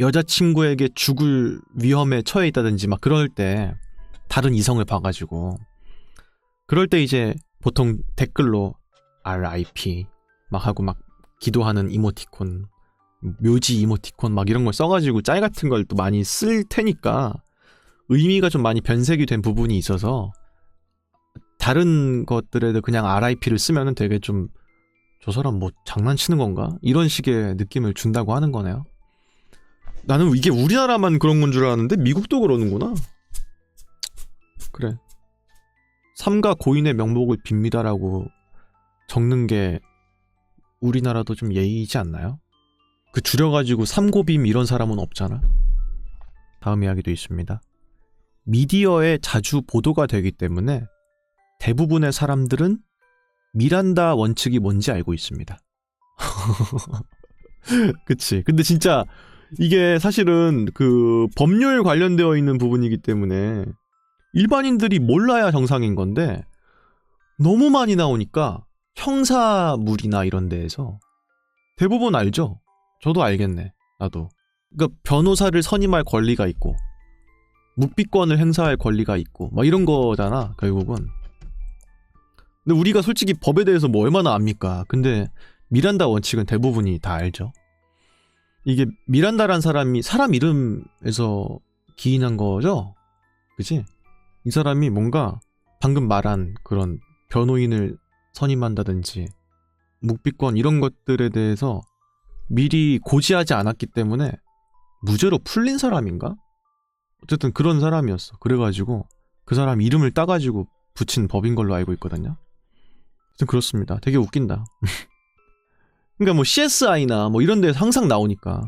여자친구에게 죽을 위험에 처해 있다든지 막 그럴 때 다른 이성을 봐가지고 그럴 때 이제 보통 댓글로 RIP 막 하고 막 기도하는 이모티콘, 묘지 이모티콘 막 이런 걸 써가지고 짤 같은 걸 또 많이 쓸 테니까 의미가 좀 많이 변색이 된 부분이 있어서 다른 것들에도 그냥 RIP를 쓰면은 되게 좀 저 사람 뭐 장난치는 건가? 이런 식의 느낌을 준다고 하는 거네요. 나는 이게 우리나라만 그런 건 줄 알았는데 미국도 그러는구나. 그래. 삼가 고인의 명복을 빕니다라고 적는 게 우리나라도 좀 예의이지 않나요? 그 줄여가지고 삼고빔 이런 사람은 없잖아. 다음 이야기도 있습니다. 미디어에 자주 보도가 되기 때문에 대부분의 사람들은 미란다 원칙이 뭔지 알고 있습니다. 그치. 근데 진짜 이게 사실은 그 법률 관련되어 있는 부분이기 때문에 일반인들이 몰라야 정상인 건데 너무 많이 나오니까 형사물이나 이런 데에서 대부분 알죠? 저도 알겠네. 나도. 그러니까 변호사를 선임할 권리가 있고 묵비권을 행사할 권리가 있고 막 이런 거잖아 결국은. 근데 우리가 솔직히 법에 대해서 뭐 얼마나 압니까? 근데 미란다 원칙은 대부분이 다 알죠. 이게 미란다란 사람이 사람 이름에서 기인한 거죠? 그치? 이 사람이 뭔가 방금 말한 그런 변호인을 선임한다든지 묵비권 이런 것들에 대해서 미리 고지하지 않았기 때문에 무죄로 풀린 사람인가? 어쨌든 그런 사람이었어. 그래가지고 그 사람 이름을 따가지고 붙인 법인 걸로 알고 있거든요. 하여튼 그렇습니다. 되게 웃긴다. 그러니까 뭐 CSI나 뭐 이런 데서 항상 나오니까.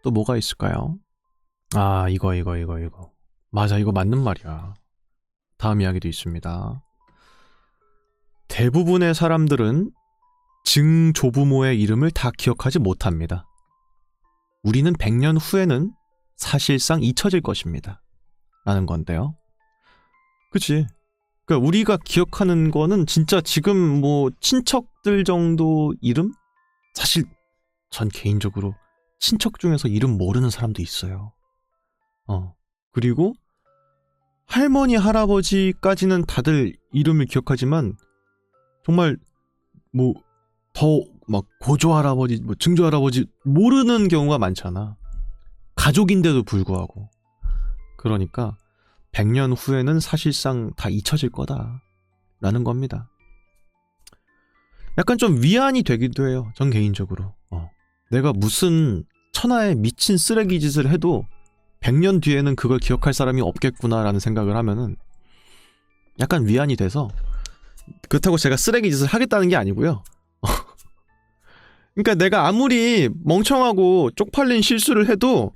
또 뭐가 있을까요? 아, 이거. 맞아, 이거 맞는 말이야. 다음 이야기도 있습니다. 대부분의 사람들은 증조부모의 이름을 다 기억하지 못합니다. 우리는 100년 후에는 사실상 잊혀질 것입니다. 라는 건데요. 그치? 그러니까 우리가 기억하는 거는 진짜 지금 뭐 친척들 정도 이름? 사실 전 개인적으로 친척 중에서 이름 모르는 사람도 있어요. 그리고 할머니, 할아버지까지는 다들 이름을 기억하지만 정말 뭐 더 막 고조 할아버지, 뭐 증조 할아버지 모르는 경우가 많잖아. 가족인데도 불구하고. 그러니까 100년 후에는 사실상 다 잊혀질 거다라는 겁니다. 약간 좀 위안이 되기도 해요. 전 개인적으로. 내가 무슨 천하에 미친 쓰레기 짓을 해도 100년 뒤에는 그걸 기억할 사람이 없겠구나라는 생각을 하면은 약간 위안이 돼서, 그렇다고 제가 쓰레기 짓을 하겠다는 게 아니고요. 그러니까 내가 아무리 멍청하고 쪽팔린 실수를 해도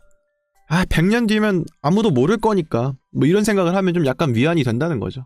100년 뒤면 아무도 모를 거니까 뭐 이런 생각을 하면 좀 약간 위안이 된다는 거죠.